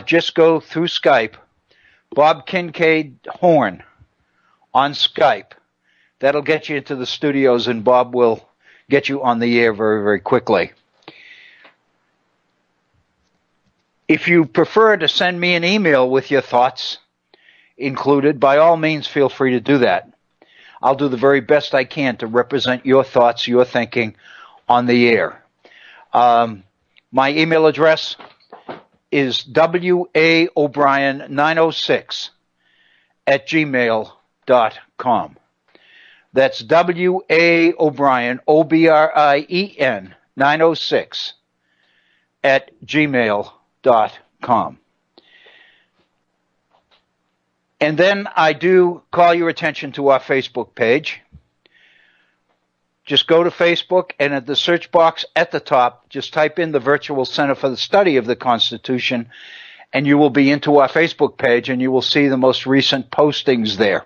Just go through Skype, Bob Kincaid Horn on Skype. That'll get you into the studios, and Bob will get you on the air very, very quickly. If you prefer to send me an email with your thoughts included, by all means, feel free to do that. I'll do the very best I can to represent your thoughts, your thinking on the air. My email address is waobrien906@gmail.com. That's waobrien, OBRIEN, 906@gmail.com. And then I do call your attention to our Facebook page. Just go to Facebook, and at the search box at the top, just type in the Virtual Center for the Study of the Constitution, and you will be into our Facebook page, and you will see the most recent postings there.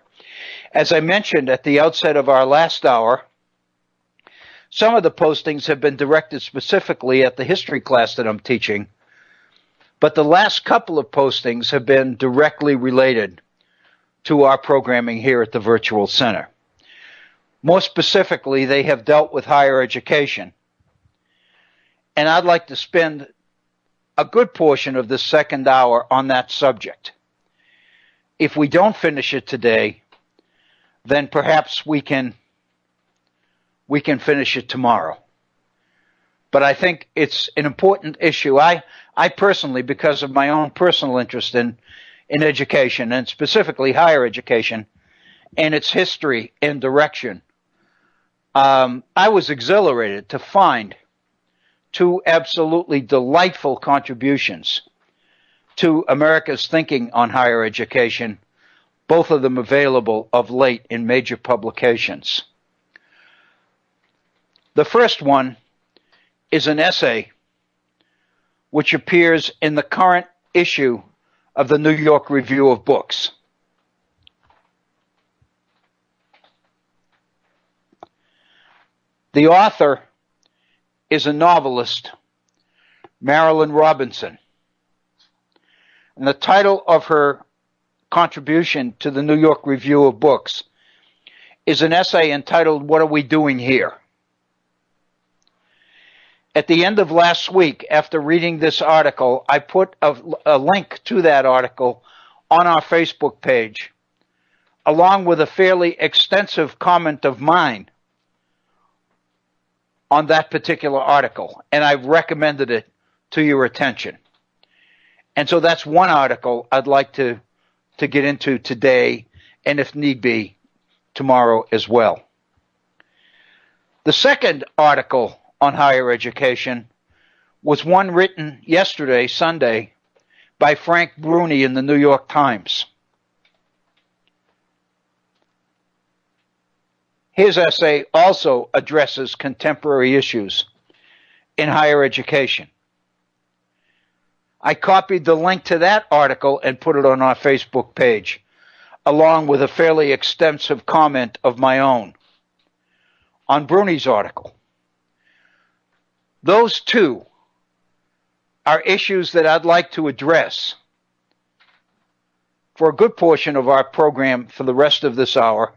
As I mentioned at the outset of our last hour, some of the postings have been directed specifically at the history class that I'm teaching, but the last couple of postings have been directly related to our programming here at the Virtual Center. More specifically, they have dealt with higher education. And I'd like to spend a good portion of this second hour on that subject. If we don't finish it today, then perhaps we can finish it tomorrow. But I think it's an important issue. I personally, because of my own personal interest in education, and specifically higher education, and its history and direction, I was exhilarated to find two absolutely delightful contributions to America's thinking on higher education, both of them available of late in major publications. The first one is an essay which appears in the current issue of the New York Review of Books. The author is a novelist, Marilynne Robinson. And the title of her contribution to the New York Review of Books is an essay entitled, "What Are We Doing Here?" At the end of last week, after reading this article, I put a link to that article on our Facebook page, along with a fairly extensive comment of mine on that particular article, and I've recommended it to your attention. And so that's one article I'd like to get into today, and if need be, tomorrow as well. The second article on higher education was one written yesterday, Sunday, by Frank Bruni in the New York Times. His essay also addresses contemporary issues in higher education. I copied the link to that article and put it on our Facebook page, along with a fairly extensive comment of my own on Bruni's article. Those two are issues that I'd like to address for a good portion of our program for the rest of this hour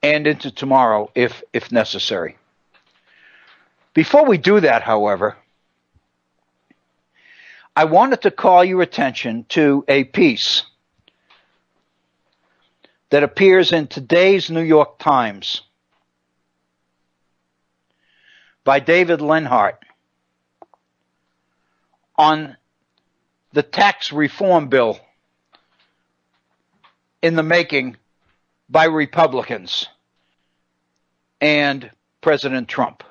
and into tomorrow if necessary. Before we do that, however, I wanted to call your attention to a piece that appears in today's New York Times by David Lenhart on the tax reform bill in the making by Republicans and President Trump.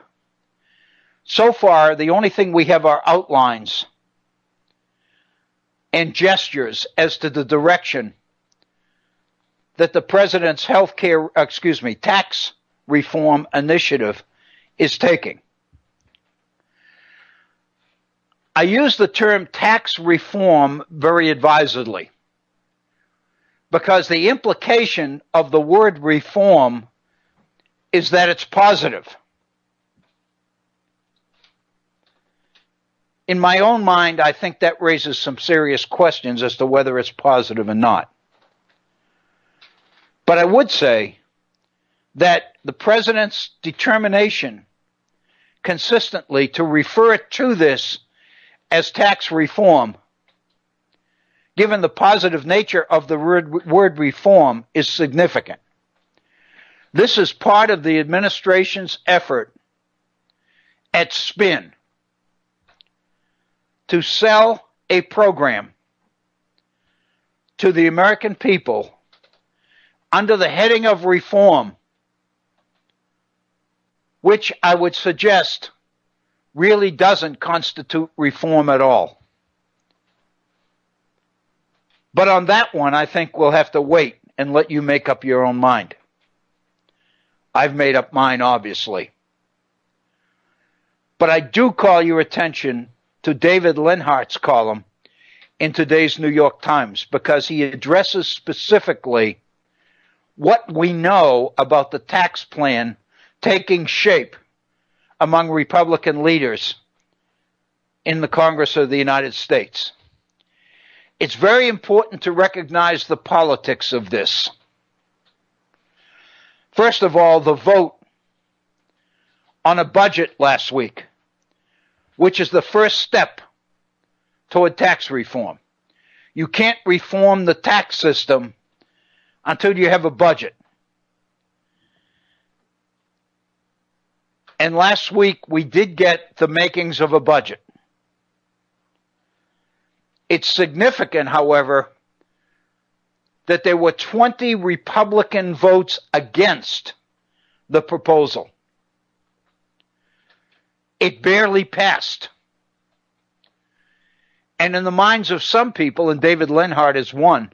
So far, the only thing we have are outlines and gestures as to the direction that the president's tax reform initiative is taking. I use the term tax reform very advisedly because the implication of the word reform is that it's positive. In my own mind, I think that raises some serious questions as to whether it's positive or not. But I would say that the president's determination consistently to refer to this as tax reform, given the positive nature of the word reform, is significant. This is part of the administration's effort at spin to sell a program to the American people under the heading of reform, which I would suggest really doesn't constitute reform at all. But on that one, I think we'll have to wait and let you make up your own mind. I've made up mine, obviously. But I do call your attention to David Lenhart's column in today's New York Times because he addresses specifically what we know about the tax plan taking shape among Republican leaders in the Congress of the United States. It's very important to recognize the politics of this. First of all, the vote on a budget last week, which is the first step toward tax reform. You can't reform the tax system until you have a budget. And last week we did get the makings of a budget. It's significant, however, that there were 20 Republican votes against the proposal. It barely passed. And in the minds of some people, and David Lenhart is one,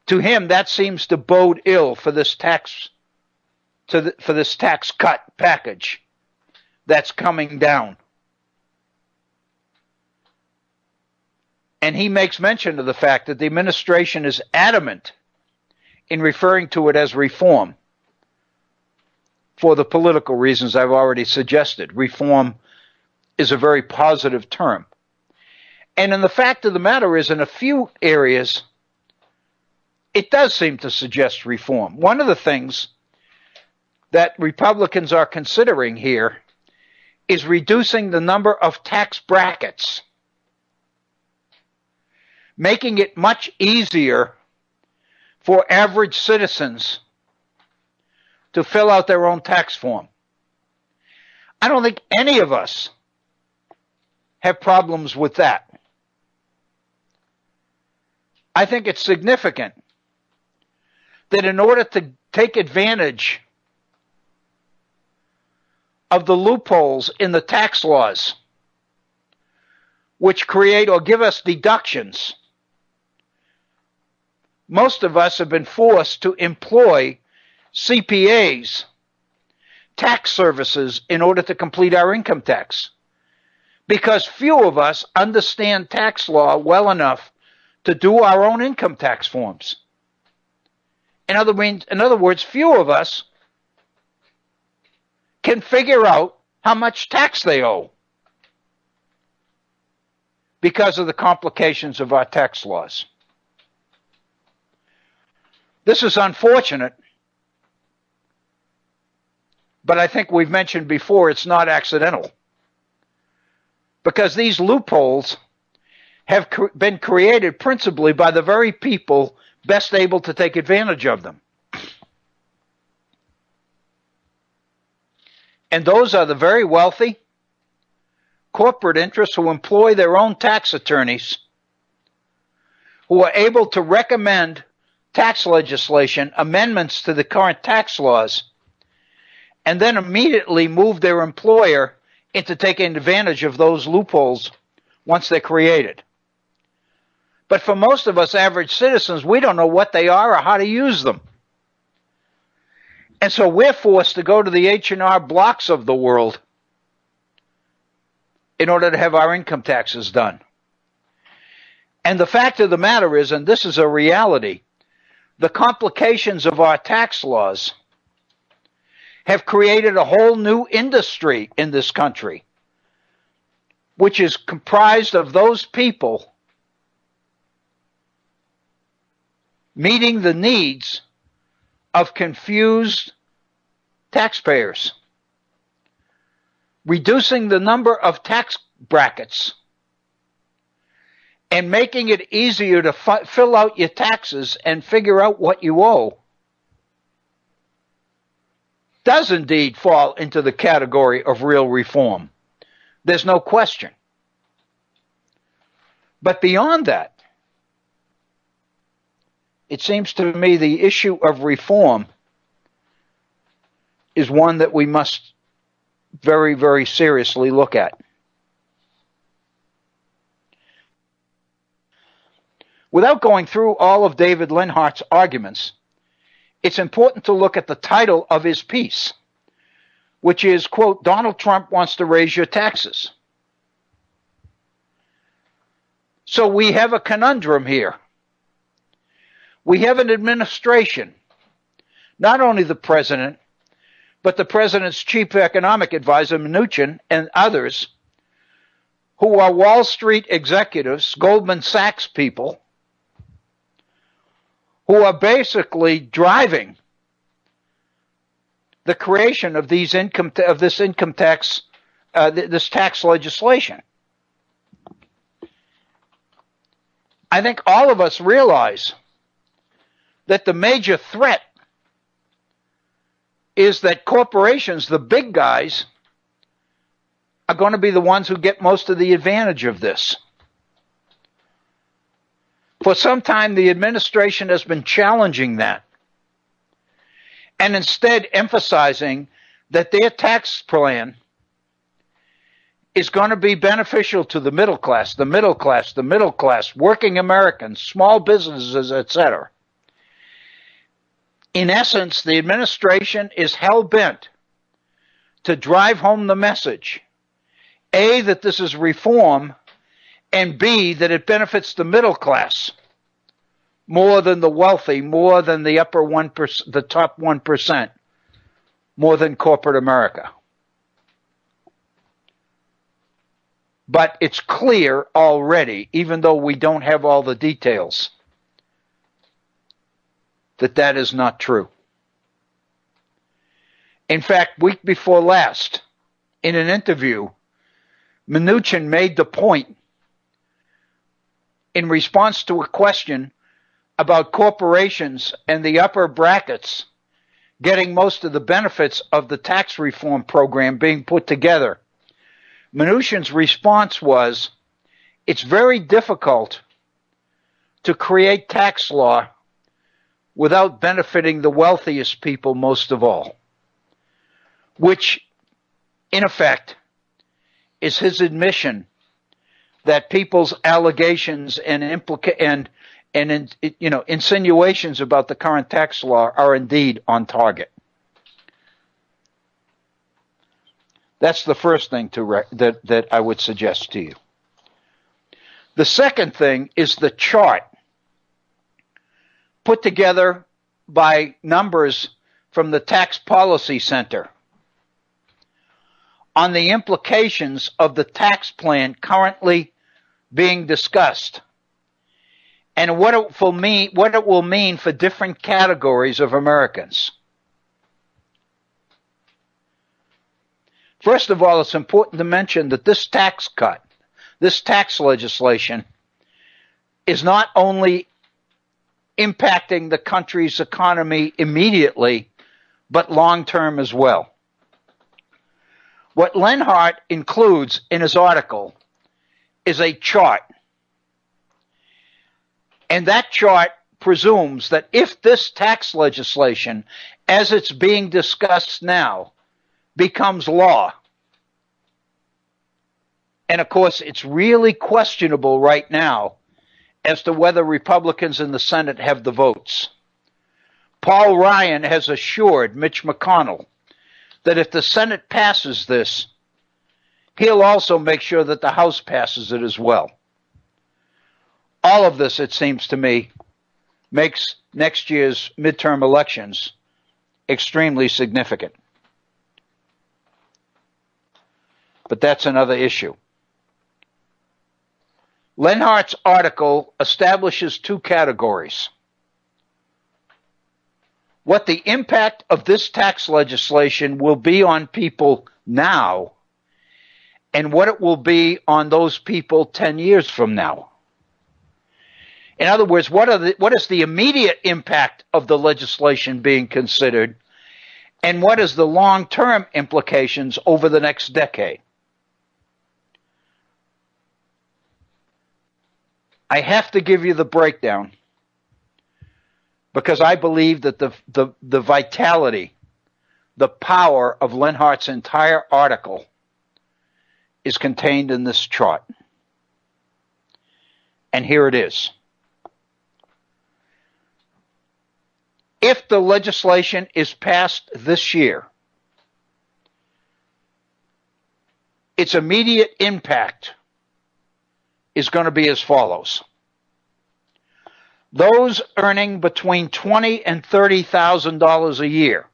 to him that seems to bode ill for this tax cut package that's coming down. And he makes mention of the fact that the administration is adamant in referring to it as reform for the political reasons I've already suggested. Reform is a very positive term. And in the fact of the matter is, in a few areas, it does seem to suggest reform. One of the things that Republicans are considering here is reducing the number of tax brackets, making it much easier for average citizens to fill out their own tax form. I don't think any of us have problems with that. I think it's significant that in order to take advantage of the loopholes in the tax laws, which create or give us deductions, most of us have been forced to employ CPAs, tax services, in order to complete our income tax, because few of us understand tax law well enough to do our own income tax forms. In other words, few of us can figure out how much tax they owe because of the complications of our tax laws. This is unfortunate, but I think we've mentioned before it's not accidental, because these loopholes have been created principally by the very people best able to take advantage of them. And those are the very wealthy, corporate interests who employ their own tax attorneys, who are able to recommend tax legislation, amendments to the current tax laws, and then immediately move their employer into taking advantage of those loopholes once they're created. But for most of us average citizens, we don't know what they are or how to use them. And so we're forced to go to the H&R Blocks of the world in order to have our income taxes done. And the fact of the matter is, and this is a reality, the complications of our tax laws have created a whole new industry in this country, which is comprised of those people meeting the needs of confused taxpayers, reducing the number of tax brackets and making it easier to fill out your taxes and figure out what you owe does indeed fall into the category of real reform. There's no question. But beyond that, it seems to me the issue of reform is one that we must very, very seriously look at. Without going through all of David Lenhart's arguments, it's important to look at the title of his piece, which is, quote, Donald Trump wants to raise your taxes. So we have a conundrum here. We have an administration, not only the president, but the president's chief economic advisor, Mnuchin, and others, who are Wall Street executives, Goldman Sachs people, who are basically driving the creation of this tax legislation. I think all of us realize that the major threat is that corporations, the big guys, are going to be the ones who get most of the advantage of this. For some time, the administration has been challenging that and instead emphasizing that their tax plan is going to be beneficial to the middle class, working Americans, small businesses, etc. In essence, the administration is hell-bent to drive home the message, A, that this is reform, and B, that it benefits the middle class more than the wealthy, more than the upper 1%, the top 1%, more than corporate America. But it's clear already, even though we don't have all the details, that that is not true. In fact, week before last, in an interview, Mnuchin made the point in response to a question about corporations and the upper brackets getting most of the benefits of the tax reform program being put together. Mnuchin's response was, it's very difficult to create tax law without benefiting the wealthiest people most of all, which, in effect, is his admission that people's allegations and insinuations about the current tax law are indeed on target. That's the first thing that I would suggest to you. The second thing is the chart put together by numbers from the Tax Policy Center on the implications of the tax plan currently being discussed and what it will mean for different categories of Americans. First of all, it's important to mention that this tax cut, this tax legislation, is not only impacting the country's economy immediately, but long-term as well. What Lenhart includes in his article is a chart. And that chart presumes that if this tax legislation, as it's being discussed now, becomes law, and of course it's really questionable right now as to whether Republicans in the Senate have the votes. Paul Ryan has assured Mitch McConnell that if the Senate passes this, he'll also make sure that the House passes it as well. All of this, it seems to me, makes next year's midterm elections extremely significant. But that's another issue. Lenhart's article establishes two categories: what the impact of this tax legislation will be on people now, and what it will be on those people 10 years from now. In other words, what is the immediate impact of the legislation being considered, and what is the long-term implications over the next decade? I have to give you the breakdown because I believe that the vitality, the power of Lenhart's entire article is contained in this chart. And here it is. If the legislation is passed this year, its immediate impact is going to be as follows. Those earning between $20,000 and $30,000 a year,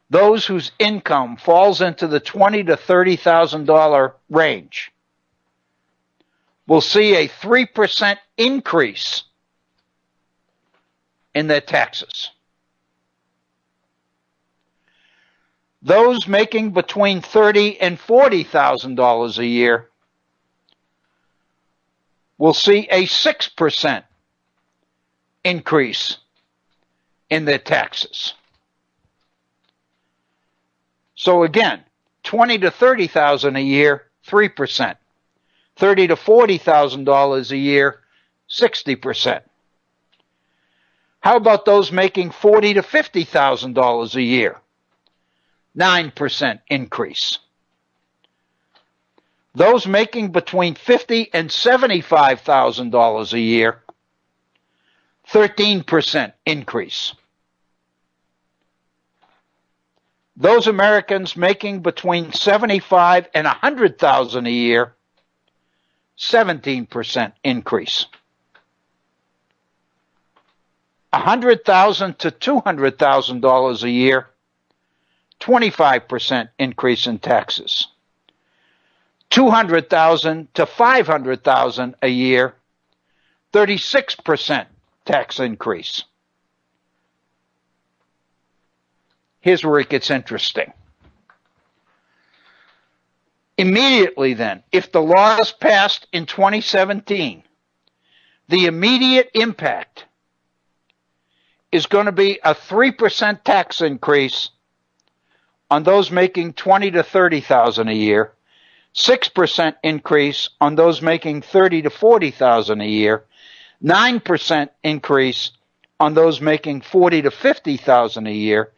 those whose income falls into the $20,000 to $30,000 range, will see a 3% increase in their taxes. Those making between $30,000 and $40,000 a year will see a 6% increase in their taxes. So again, $20,000 to $30,000 a year, 3%. $30,000 to $40,000 a year, 60%. How about those making $40,000 to $50,000 a year? 9% increase. Those making between $50,000 and $75,000 a year, 13% increase. Those Americans making between $75,000 and $100,000 a year, 17% increase. $100,000 to $200,000 a year, 25% increase in taxes. $200,000 to $500,000 a year, 36% tax increase. Here's where it gets interesting. Immediately then, if the laws passed in 2017, the immediate impact is going to be a 3% tax increase on those making $20,000 to $30,000 a year, 6% increase on those making $30,000 to $40,000 a year, 9% increase on those making $40,000 to $50,000 a year,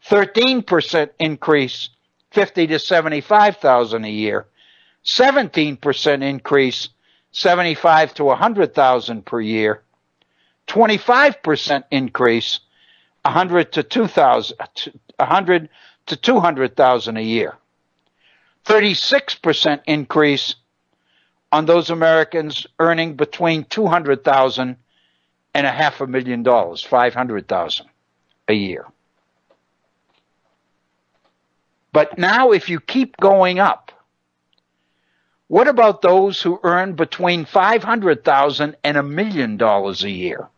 13% increase $50,000 to $75,000 a year, 17% increase $75,000 to $100,000 per year, 25% increase $100,000 to $200,000 a year, 36% increase on those Americans earning between $200,000 and $500,000, $500,000 a year. But now if you keep going up, what about those who earn between $500,000 and $1 million a year?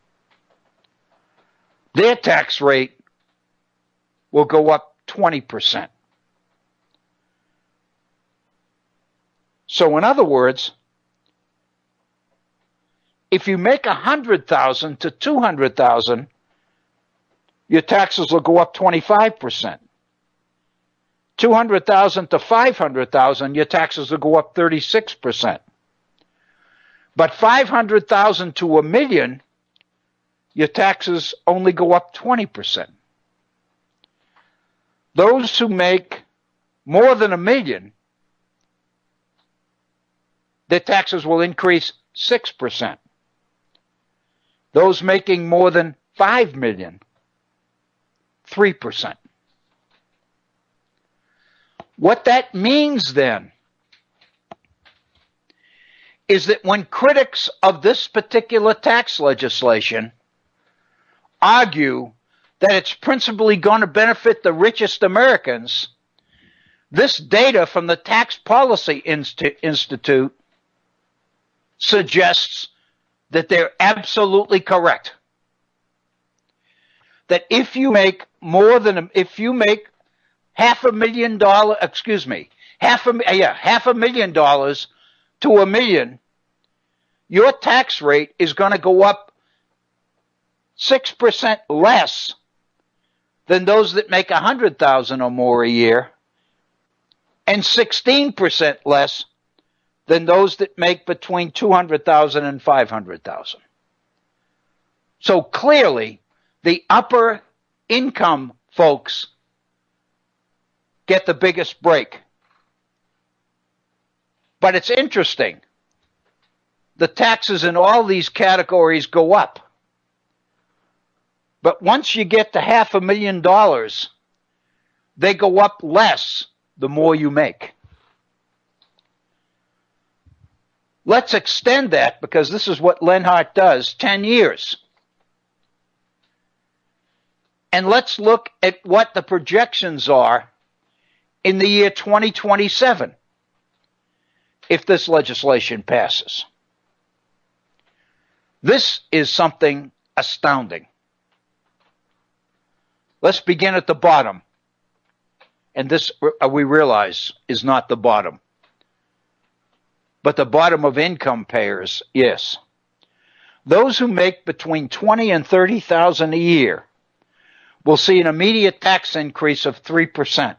Their tax rate will go up 20%. So in other words, if you make $100,000 to $200,000, your taxes will go up 25%. $200,000 to $500,000, your taxes will go up 36%. But $500,000 to $1 million, your taxes only go up 20%. Those who make more than $1 million, their taxes will increase 6%. Those making more than $5 million, 3%. What that means then is that when critics of this particular tax legislation argue that it's principally going to benefit the richest Americans, this data from the Tax Policy Institute suggests that they're absolutely correct. That if you make $500,000 to $1 million, your tax rate is going to go up 6% less than those that make $100,000 or more a year, and 16% less than those that make between $200,000 and $500,000. So clearly, the upper income folks get the biggest break. But it's interesting. The taxes in all these categories go up. But once you get to $500,000, they go up less the more you make. Let's extend that, because this is what Lenhart does, 10 years. And let's look at what the projections are in the year 2027, if this legislation passes. This is something astounding. Let's begin at the bottom. And this, we realize, is not the bottom. But the bottom of income payers, yes. Those who make between $20,000 and $30,000 a year will see an immediate tax increase of 3%.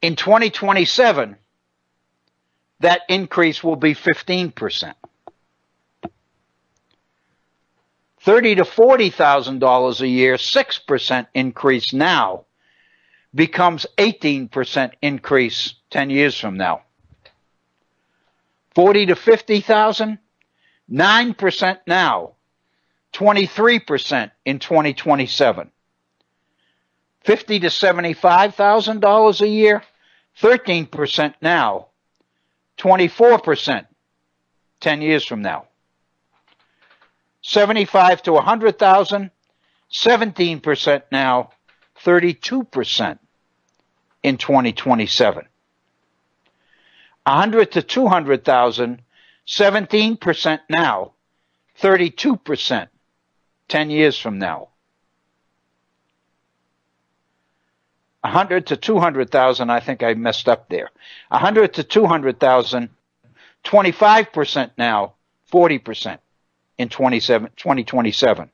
In 2027, that increase will be 15%. $30,000 to $40,000 a year, 6% increase now becomes 18% increase 10 years from now. 40 to 50,000, 9% now, 23% in 2027. 50 to $75,000 a year, 13% now, 24% 10 years from now. 75 to 100,000, 17% now, 32% in 2027. 100 to 200,000, 17% now, 32% 10 years from now. 100 to 200,000, I think I messed up there. 100 to 200,000, 25% now, 40% in 2027.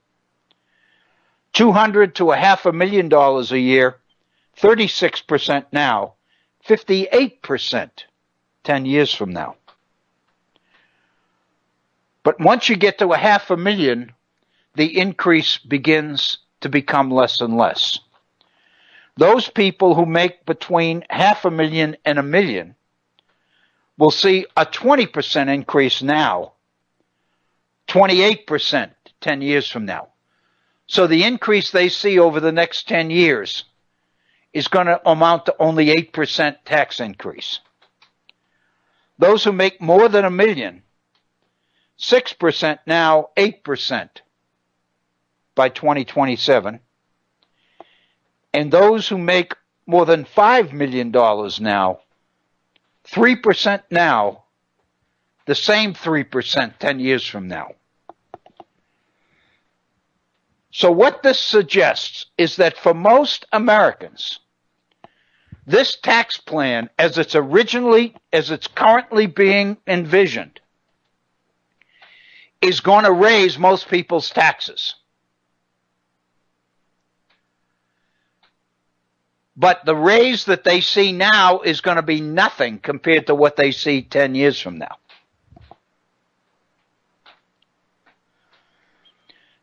200 to $500,000 a year, 36% now, 58% 10 years from now. But once you get to $500,000, the increase begins to become less and less. Those people who make between $500,000 and $1 million will see a 20% increase now, 28% 10 years from now. So the increase they see over the next 10 years is going to amount to only 8% tax increase. Those who make more than $1 million, 6% now, 8% by 2027. And those who make more than $5 million now, 3% now, the same 3% 10 years from now. So what this suggests is that for most Americans, this tax plan, as it's currently being envisioned, is going to raise most people's taxes. But the raise that they see now is going to be nothing compared to what they see 10 years from now.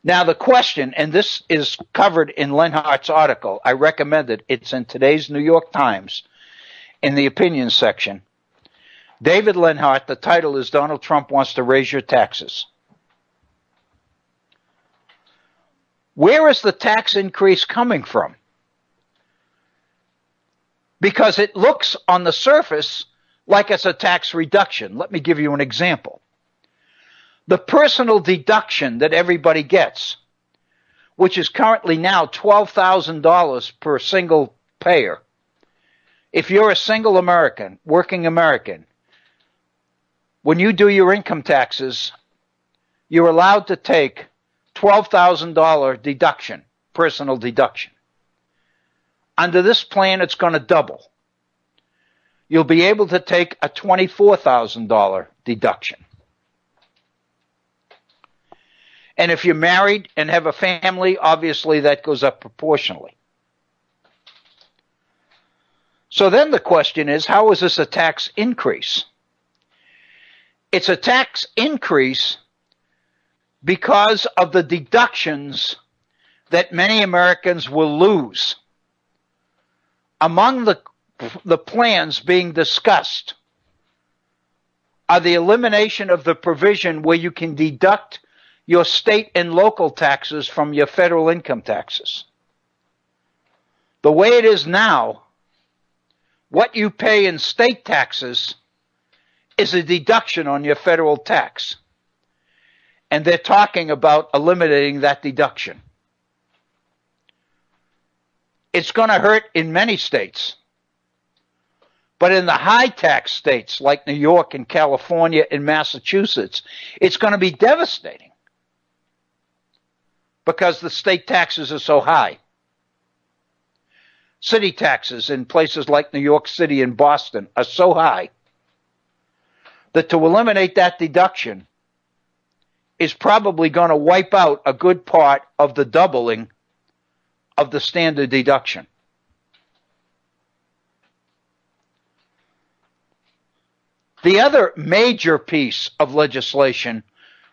Now the question, and this is covered in Lenhart's article, I recommend it. It's in today's New York Times in the opinion section. David Lenhart, the title is Donald Trump Wants to Raise Your Taxes. Where is the tax increase coming from? Because it looks on the surface like it's a tax reduction. Let me give you an example. The personal deduction that everybody gets, which is currently now $12,000 per single payer. If you're a single American, working American, when you do your income taxes, you're allowed to take $12,000 deduction, personal deduction. Under this plan, it's going to double. You'll be able to take a $24,000 deduction. And if you're married and have a family, obviously that goes up proportionally. So then the question is, how is this a tax increase? It's a tax increase because of the deductions that many Americans will lose. Among the plans being discussed are the elimination of the provision where you can deduct your state and local taxes from your federal income taxes. The way it is now, what you pay in state taxes is a deduction on your federal tax. And they're talking about eliminating that deduction. It's going to hurt in many states. But in the high tax states like New York and California and Massachusetts, it's going to be devastating because the state taxes are so high. City taxes in places like New York City and Boston are so high that to eliminate that deduction is probably going to wipe out a good part of the doubling of the standard deduction. The other major piece of legislation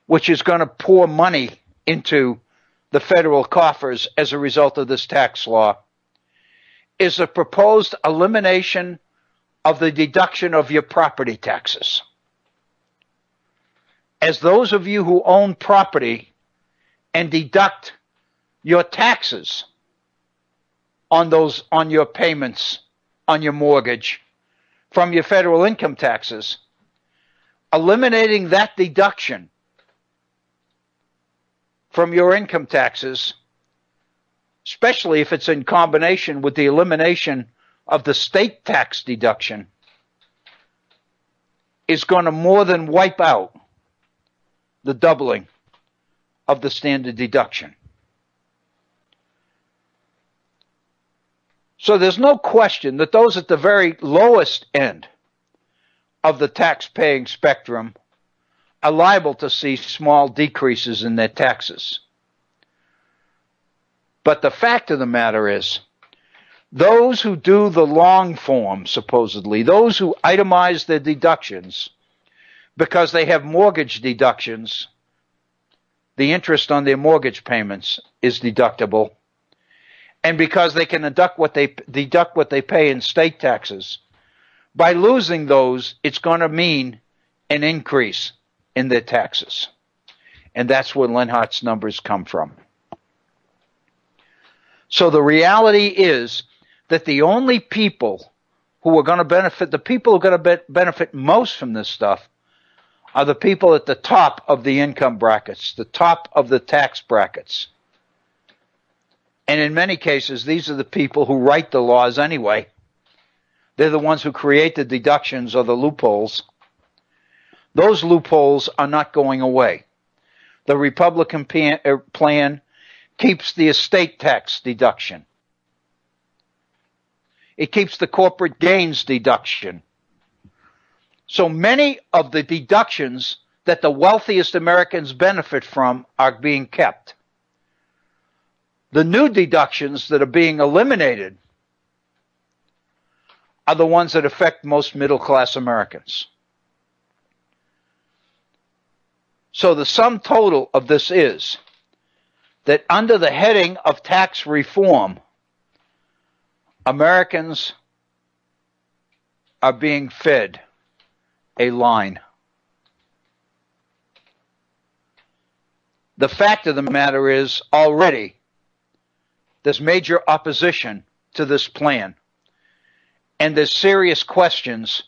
which is going to pour money into the federal coffers as a result of this tax law is the proposed elimination of the deduction of your property taxes. As those of you who own property and deduct your taxes on your payments on your mortgage from your federal income taxes, eliminating that deduction from your income taxes, especially if it's in combination with the elimination of the state tax deduction, is going to more than wipe out the doubling of the standard deduction. So there's no question that those at the very lowest end of the tax-paying spectrum are liable to see small decreases in their taxes. But the fact of the matter is, those who do the long form, supposedly, those who itemize their deductions because they have mortgage deductions, the interest on their mortgage payments is deductible, and because they can deduct what they pay in state taxes, by losing those, it's going to mean an increase in their taxes. And that's where Lenhart's numbers come from. So the reality is that the only people who are going to benefit, the people who are going to benefit most from this stuff, are the people at the top of the income brackets, the top of the tax brackets. And in many cases, these are the people who write the laws anyway. They're the ones who create the deductions or the loopholes. Those loopholes are not going away. The Republican plan keeps the estate tax deduction. It keeps the corporate gains deduction. So many of the deductions that the wealthiest Americans benefit from are being kept. The new deductions that are being eliminated are the ones that affect most middle-class Americans. So the sum total of this is that under the heading of tax reform, Americans are being fed a line. The fact of the matter is, already, there's major opposition to this plan. And there's serious questions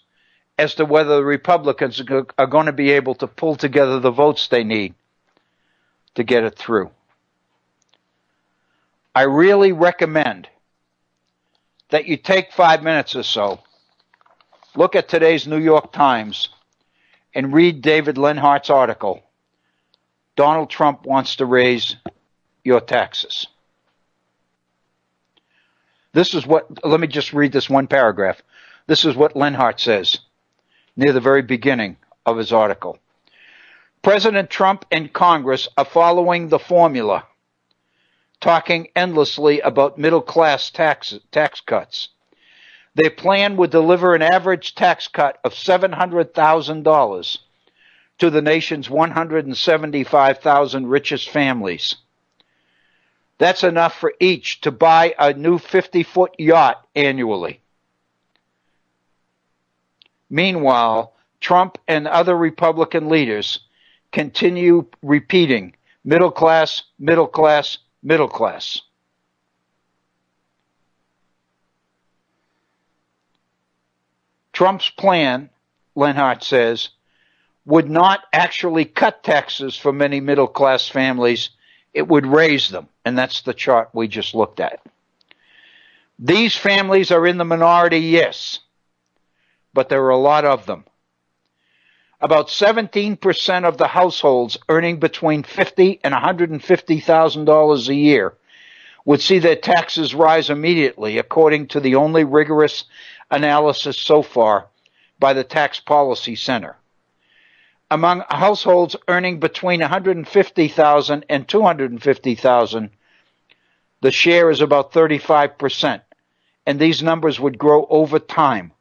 as to whether the Republicans are going to be able to pull together the votes they need to get it through. I really recommend that you take 5 minutes or so, look at today's New York Times, and read David Lenhart's article, Donald Trump Wants to Raise Your Taxes. Let me just read this one paragraph. This is what Lenhart says near the very beginning of his article. President Trump and Congress are following the formula, talking endlessly about middle-class tax cuts. Their plan would deliver an average tax cut of $700,000 to the nation's 175,000 richest families. That's enough for each to buy a new 50-foot yacht annually. Meanwhile, Trump and other Republican leaders continue repeating middle class, middle class, middle class. Trump's plan, Lenhart says, would not actually cut taxes for many middle-class families. It would raise them, and that's the chart we just looked at. These families are in the minority, yes, but there are a lot of them. About 17% of the households earning between $50,000 and $150,000 a year would see their taxes rise immediately, according to the only rigorous analysis so far by the Tax Policy Center. Among households earning between $150,000 and $250,000, the share is about 35%, and these numbers would grow over time.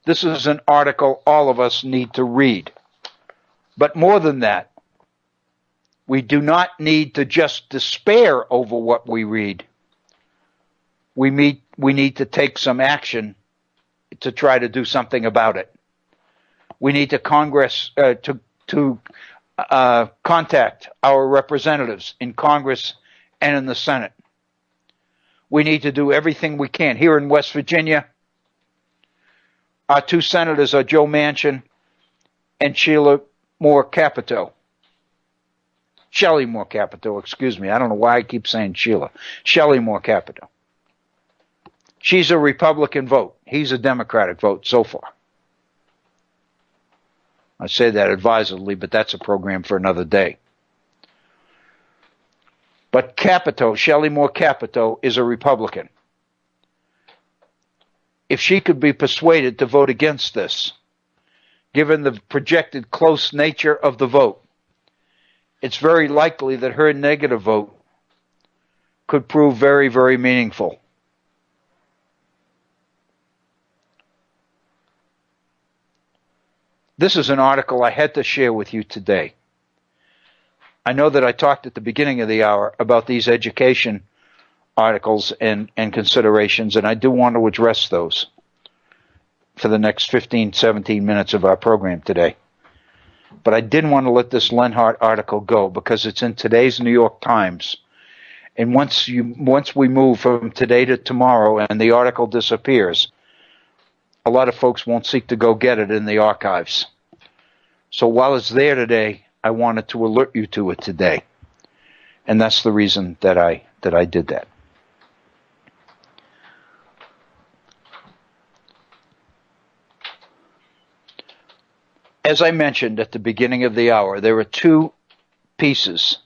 This is an article all of us need to read. But more than that, we do not need to just despair over what we read. We need to take some action to try to do something about it. We need to contact our representatives in Congress and in the Senate. We need to do everything we can. Here in West Virginia, our two senators are Joe Manchin and Shelley Moore Capito. I don't know why I keep saying Sheila. Shelley Moore Capito. She's a Republican vote. He's a Democratic vote so far. I say that advisedly, but that's a program for another day. But Capito, Shelley Moore Capito, is a Republican. If she could be persuaded to vote against this, given the projected close nature of the vote, it's very likely that her negative vote could prove very, very meaningful. This is an article I had to share with you today. I know that I talked at the beginning of the hour about these education articles and considerations, and I do want to address those for the next 15, 17 minutes of our program today. But I didn't want to let this Lenhart article go because it's in today's New York Times. And once we move from today to tomorrow and the article disappears, a lot of folks won't seek to go get it in the archives. So while it's there today, I wanted to alert you to it today. And that's the reason that I did that. As I mentioned at the beginning of the hour, there are two pieces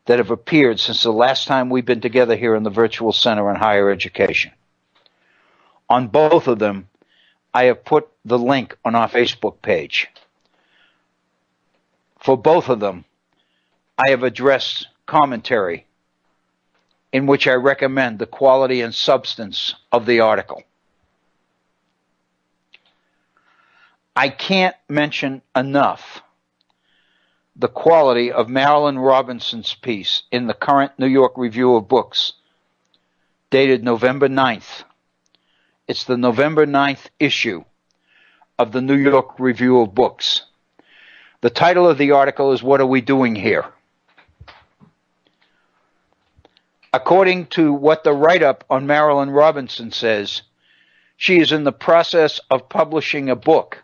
that have appeared since the last time we've been together here in the Virtual Center on Higher Education. On both of them, I have put the link on our Facebook page. For both of them, I have addressed commentary in which I recommend the quality and substance of the article. I can't mention enough the quality of Marilynne Robinson's piece in the current New York Review of Books, dated November 9th. It's the November 9th issue of the New York Review of Books. The title of the article is "What Are We Doing Here?" According to what the write-up on Marilynne Robinson says, she is in the process of publishing a book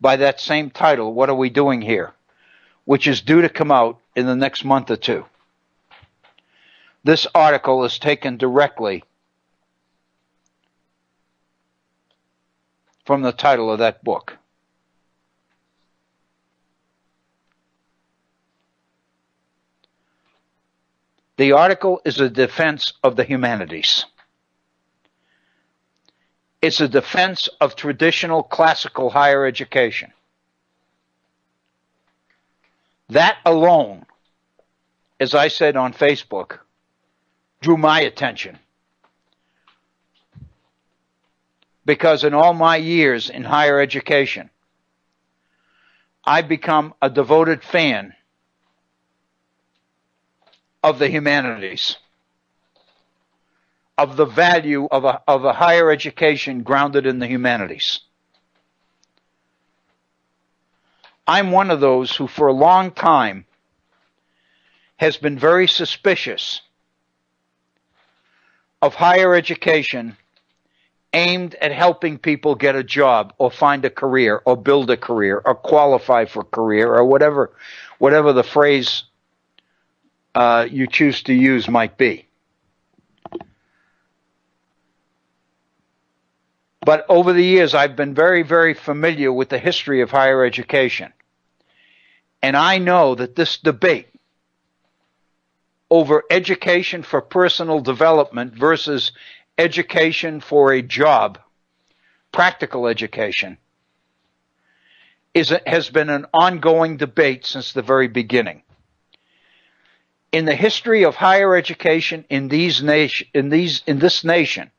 by that same title, "What Are We Doing Here?" which is due to come out in the next month or two. This article is taken directly from the title of that book. The article is a defense of the humanities. It's a defense of traditional classical higher education. That alone, as I said on Facebook, drew my attention. Because in all my years in higher education, I've become a devoted fan of the humanities, of the value of a higher education grounded in the humanities. I'm one of those who for a long time has been very suspicious of higher education aimed at helping people get a job or find a career or build a career or qualify for a career or whatever the phrase you choose to use might be. But over the years, I've been very, very familiar with the history of higher education. And I know that this debate over education for personal development versus education for a job, practical education, has been an ongoing debate since the very beginning. In the history of higher education in this nation,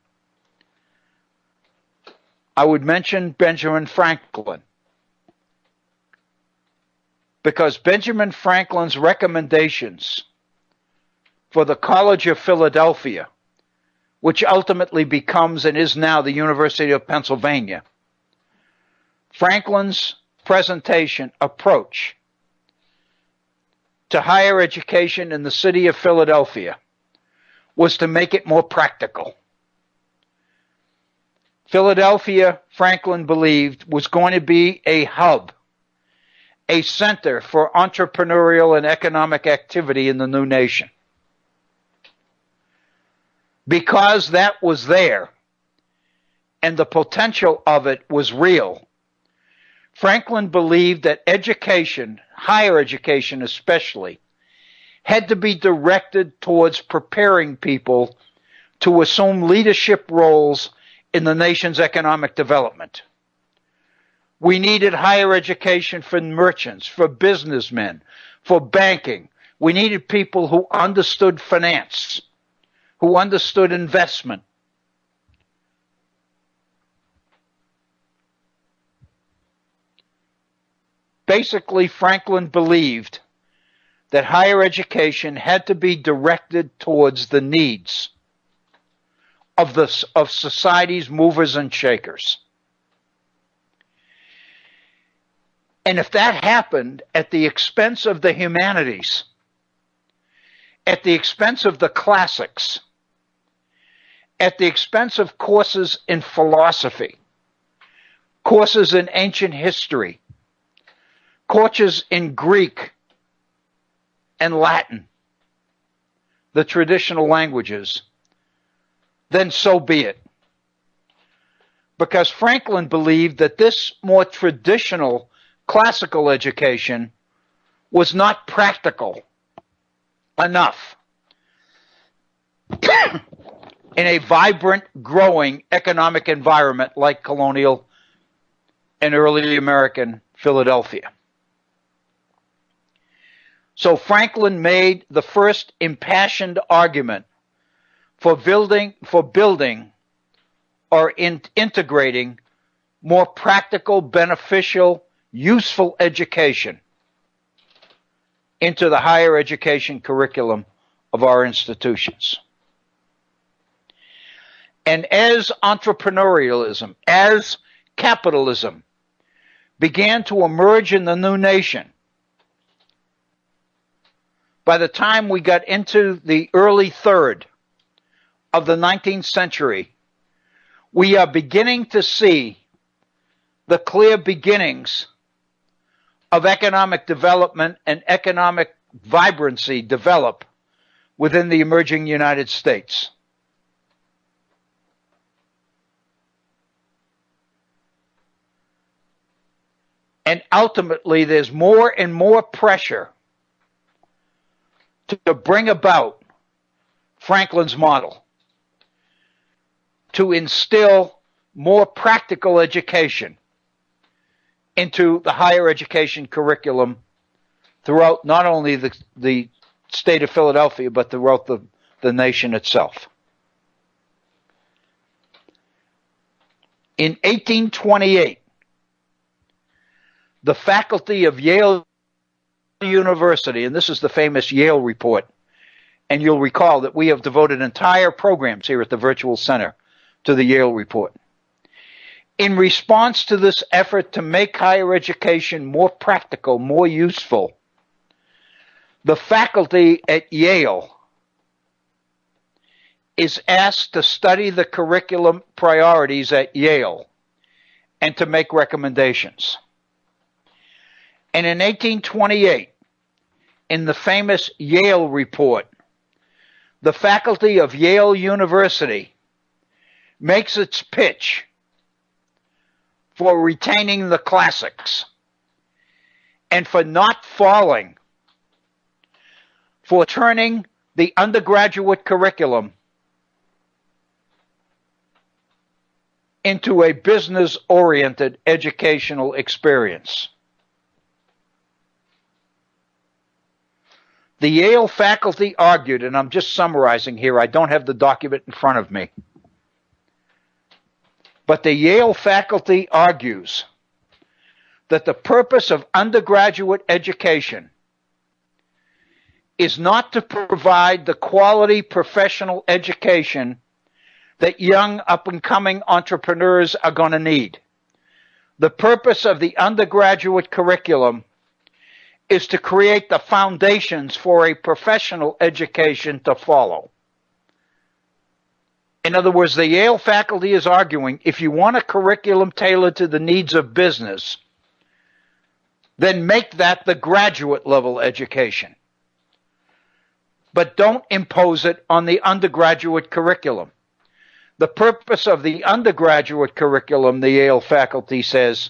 I would mention Benjamin Franklin, because Benjamin Franklin's recommendations for the College of Philadelphia, which ultimately becomes and is now the University of Pennsylvania, Franklin's approach to higher education in the city of Philadelphia was to make it more practical. Philadelphia, Franklin believed, was going to be a hub, a center for entrepreneurial and economic activity in the new nation. Because that was there and the potential of it was real, Franklin believed that education, higher education especially, had to be directed towards preparing people to assume leadership roles in the nation's economic development. We needed higher education for merchants, for businessmen, for banking. We needed people who understood finance, who understood investment. Basically, Franklin believed that higher education had to be directed towards the needs of society's movers and shakers. And if that happened at the expense of the humanities, at the expense of the classics, at the expense of courses in philosophy, courses in ancient history, courses in Greek and Latin, the traditional languages, then so be it. Because Franklin believed that this more traditional classical education was not practical enough in a vibrant, growing economic environment like colonial and early American Philadelphia. So Franklin made the first impassioned argument for building or integrating more practical, beneficial, useful education into the higher education curriculum of our institutions. And as entrepreneurialism, as capitalism began to emerge in the new nation, by the time we got into the early third of the 19th century, we are beginning to see the clear beginnings of economic development and economic vibrancy develop within the emerging United States. And ultimately, there's more and more pressure to bring about Franklin's model, to instill more practical education into the higher education curriculum throughout not only the state of Philadelphia, but throughout the nation itself. In 1828, the faculty of Yale University, and this is the famous Yale Report, and you'll recall that we have devoted entire programs here at the Virtual Center to the Yale Report. In response to this effort to make higher education more practical, more useful, the faculty at Yale is asked to study the curriculum priorities at Yale and to make recommendations. And in 1828, in the famous Yale Report, the faculty of Yale University makes its pitch for retaining the classics and for not falling for turning the undergraduate curriculum into a business-oriented educational experience. The Yale faculty argued, and I'm just summarizing here, I don't have the document in front of me, but the Yale faculty argues that the purpose of undergraduate education is not to provide the quality professional education that young up-and-coming entrepreneurs are going to need. The purpose of the undergraduate curriculum is to create the foundations for a professional education to follow. In other words, the Yale faculty is arguing if you want a curriculum tailored to the needs of business, then make that the graduate level education. But don't impose it on the undergraduate curriculum. The purpose of the undergraduate curriculum, the Yale faculty says,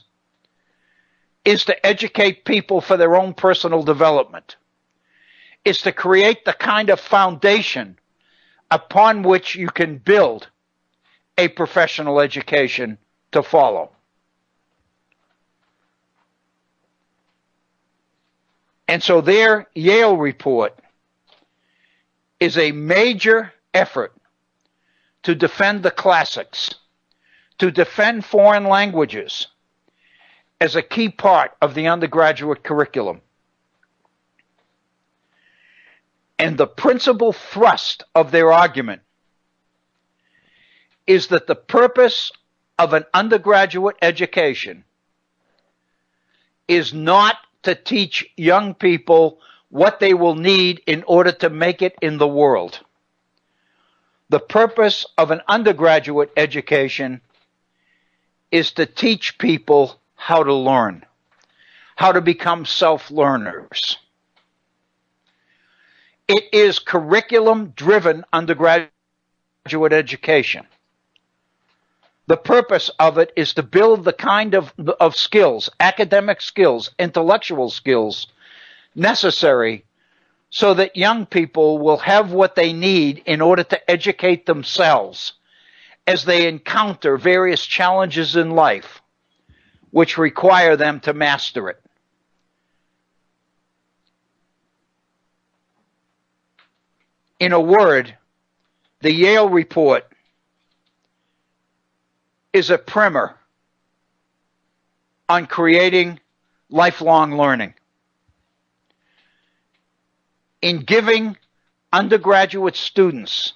is to educate people for their own personal development, is to create the kind of foundation upon which you can build a professional education to follow. And so their Yale report is a major effort to defend the classics, to defend foreign languages as a key part of the undergraduate curriculum. And the principal thrust of their argument is that the purpose of an undergraduate education is not to teach young people what they will need in order to make it in the world. The purpose of an undergraduate education is to teach people how to learn, how to become self-learners. It is curriculum-driven undergraduate education. The purpose of it is to build the kind of skills, academic skills, intellectual skills, necessary so that young people will have what they need in order to educate themselves as they encounter various challenges in life which require them to master it. In a word, the Yale report is a primer on creating lifelong learning. In giving undergraduate students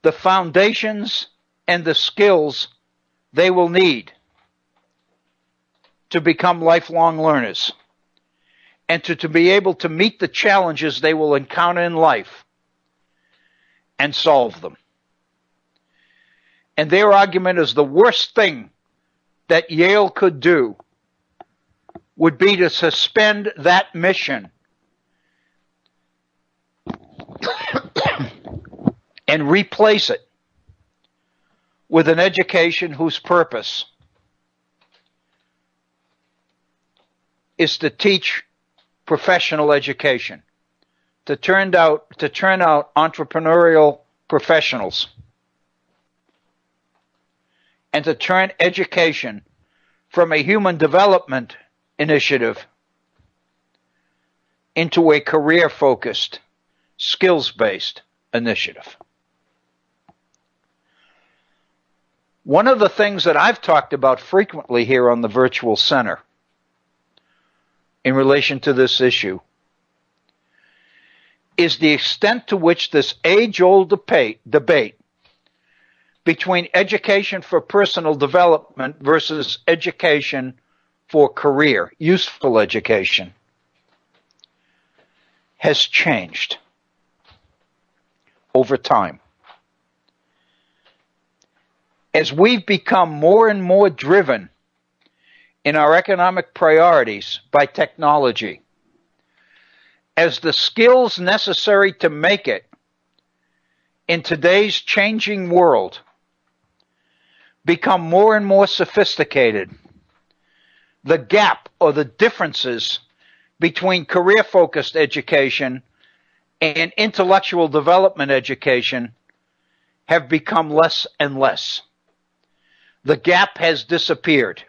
the foundations and the skills they will need to become lifelong learners and to be able to meet the challenges they will encounter in life and solve them. And their argument is the worst thing that Yale could do would be to suspend that mission and replace it with an education whose purpose is to teach professional education, to turn out entrepreneurial professionals, and to turn education from a human development initiative into a career-focused, skills-based initiative. One of the things that I've talked about frequently here on the Virtual Center in relation to this issue is the extent to which this age-old debate between education for personal development versus education for career, useful education, has changed over time. As we've become more and more driven in our economic priorities by technology, as the skills necessary to make it in today's changing world become more and more sophisticated, the gap or the differences between career-focused education and intellectual development education have become less and less. The gap has disappeared.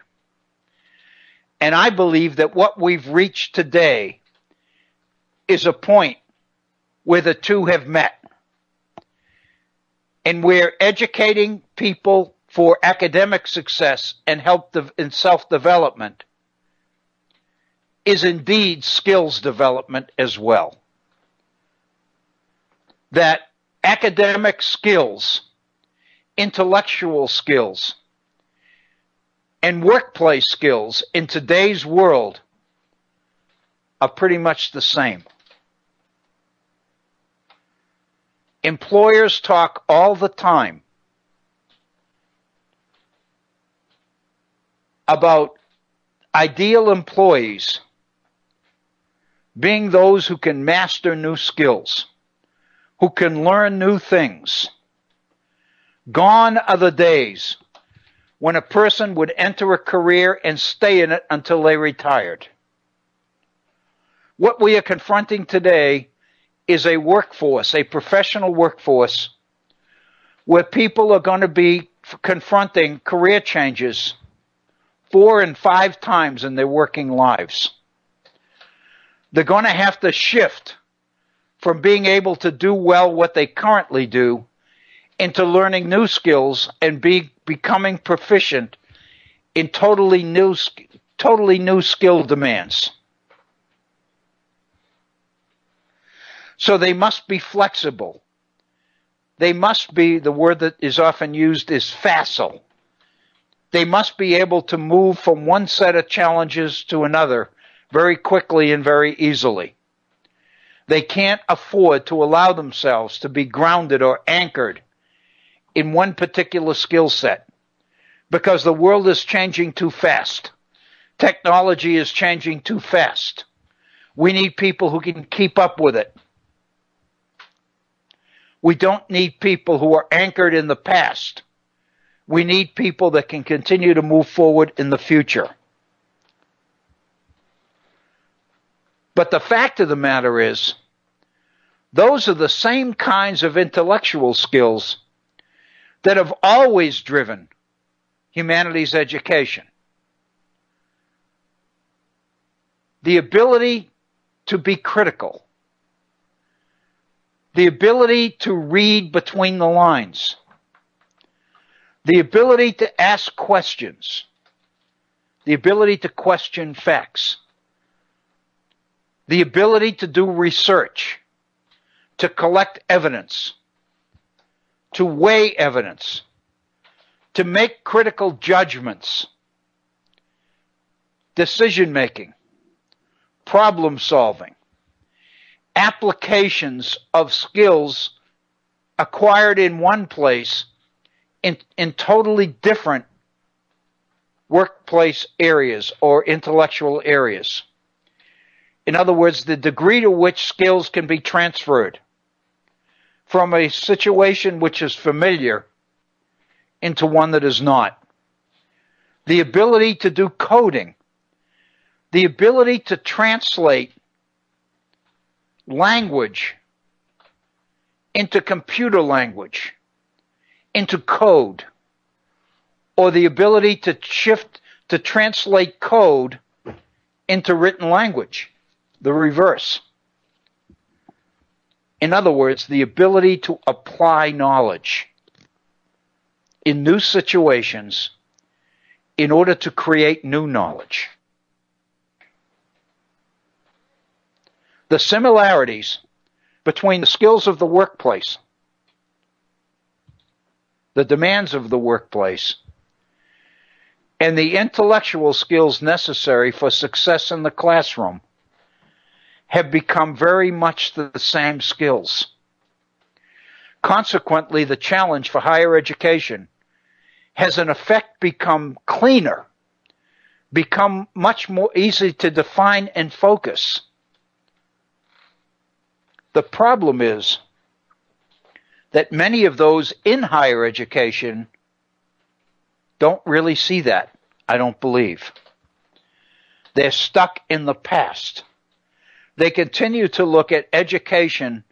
And I believe that what we've reached today is a point where the two have met. And we're educating people for academic success and help in self-development is indeed skills development as well. That academic skills, intellectual skills, and workplace skills in today's world are pretty much the same. Employers talk all the time about ideal employees being those who can master new skills, who can learn new things. Gone are the days when a person would enter a career and stay in it until they retired. What we are confronting today is a workforce, a professional workforce, where people are going to be confronting career changes 4 and 5 times in their working lives. They're going to have to shift from being able to do well what they currently do into learning new skills and becoming proficient in totally new skill demands. So they must be flexible. They must be, the word that is often used is facile. They must be able to move from one set of challenges to another very quickly and very easily. They can't afford to allow themselves to be grounded or anchored in one particular skill set because the world is changing too fast. Technology is changing too fast. We need people who can keep up with it. We don't need people who are anchored in the past. We need people that can continue to move forward in the future. But the fact of the matter is, those are the same kinds of intellectual skills that have always driven humanities education. The ability to be critical. The ability to read between the lines. The ability to ask questions. The ability to question facts. The ability to do research. To collect evidence. To weigh evidence. To make critical judgments. Decision making. Problem solving. Applications of skills acquired in one place in totally different workplace areas or intellectual areas. In other words, the degree to which skills can be transferred from a situation which is familiar into one that is not. The ability to do coding. The ability to translate language into computer language, into code, or the ability to translate code into written language, the reverse. In other words, the ability to apply knowledge in new situations in order to create new knowledge. The similarities between the skills of the workplace, the demands of the workplace, and the intellectual skills necessary for success in the classroom have become very much the same skills. Consequently, the challenge for higher education has in effect become cleaner, become much more easy to define and focus. The problem is that many of those in higher education don't really see that, I don't believe. They're stuck in the past. They continue to look at education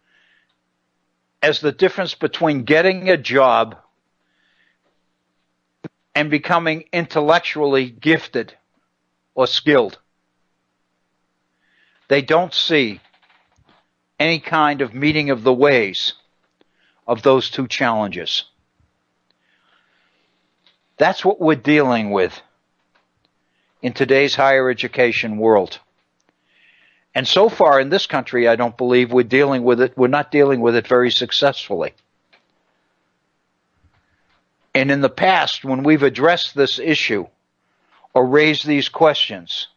as the difference between getting a job and becoming intellectually gifted or skilled. They don't see any kind of meeting of the ways of those two challenges. That's what we're dealing with in today's higher education world. And so far in this country, I don't believe we're dealing with it. We're not dealing with it very successfully. And in the past, when we've addressed this issue or raised these questions,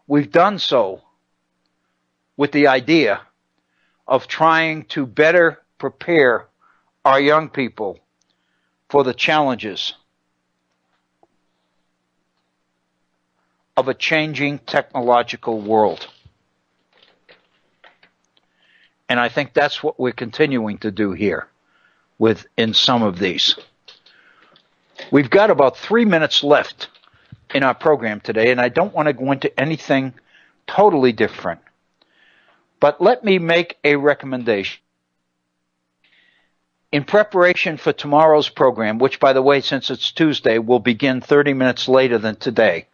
we've done so with the idea of trying to better prepare our young people for the challenges of a changing technological world. And I think that's what we're continuing to do here in some of these. We've got about 3 minutes left in our program today, and I don't want to go into anything totally different. But let me make a recommendation. In preparation for tomorrow's program, which, by the way, since it's Tuesday, will begin 30 minutes later than today,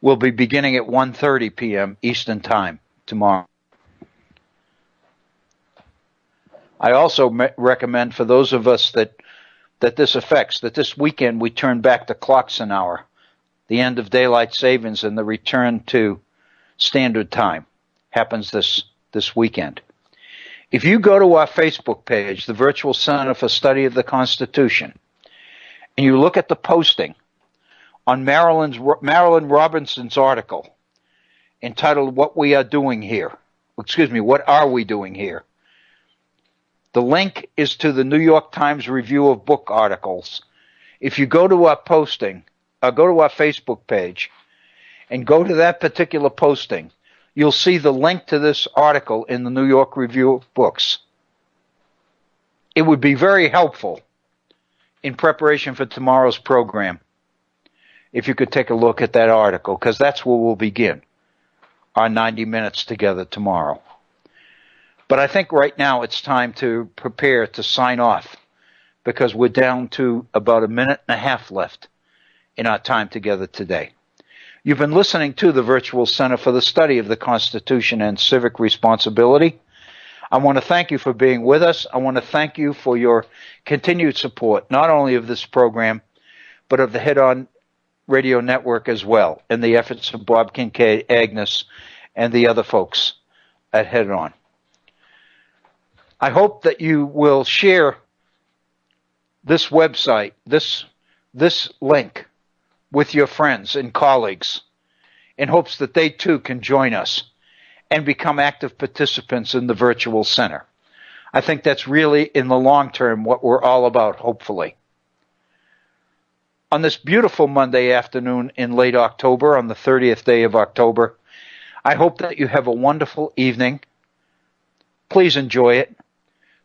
we'll be beginning at 1:30 p.m. Eastern Time tomorrow. I also recommend for those of us that this affects, that this weekend we turn back to Clarkson Hour, the end of daylight savings and the return to standard time happens this weekend. If you go to our Facebook page, the Virtual Center for Study of the Constitution, and you look at the posting on Marilyn Robinson's article entitled What We Are Doing Here, What Are We Doing Here? The link is to the New York Times Review of Book articles. If you go to our posting, go to our Facebook page, and go to that particular posting, you'll see the link to this article in the New York Review of Books. It would be very helpful in preparation for tomorrow's program if you could take a look at that article, because that's where we'll begin our 90 minutes together tomorrow. But I think right now it's time to prepare to sign off, because we're down to about a minute and a half left in our time together today. You've been listening to the Virtual Center for the Study of the Constitution and Civic Responsibility. I want to thank you for being with us. I want to thank you for your continued support, not only of this program, but of the Head On Radio Network as well, and the efforts of Bob Kincaid, Agnes, and the other folks at Head On. I hope that you will share this website, this link, with your friends and colleagues in hopes that they too can join us and become active participants in the Virtual Center. I think that's really, in the long term, what we're all about, hopefully. On this beautiful Monday afternoon in late October, on the 30th day of October, I hope that you have a wonderful evening. Please enjoy it.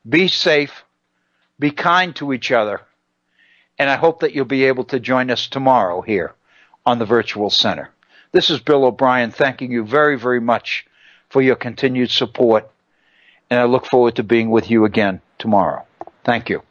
Be safe. Be kind to each other. And I hope that you'll be able to join us tomorrow here on the Virtual Center. This is Bill O'Brien thanking you very, very much for your continued support. And I look forward to being with you again tomorrow. Thank you.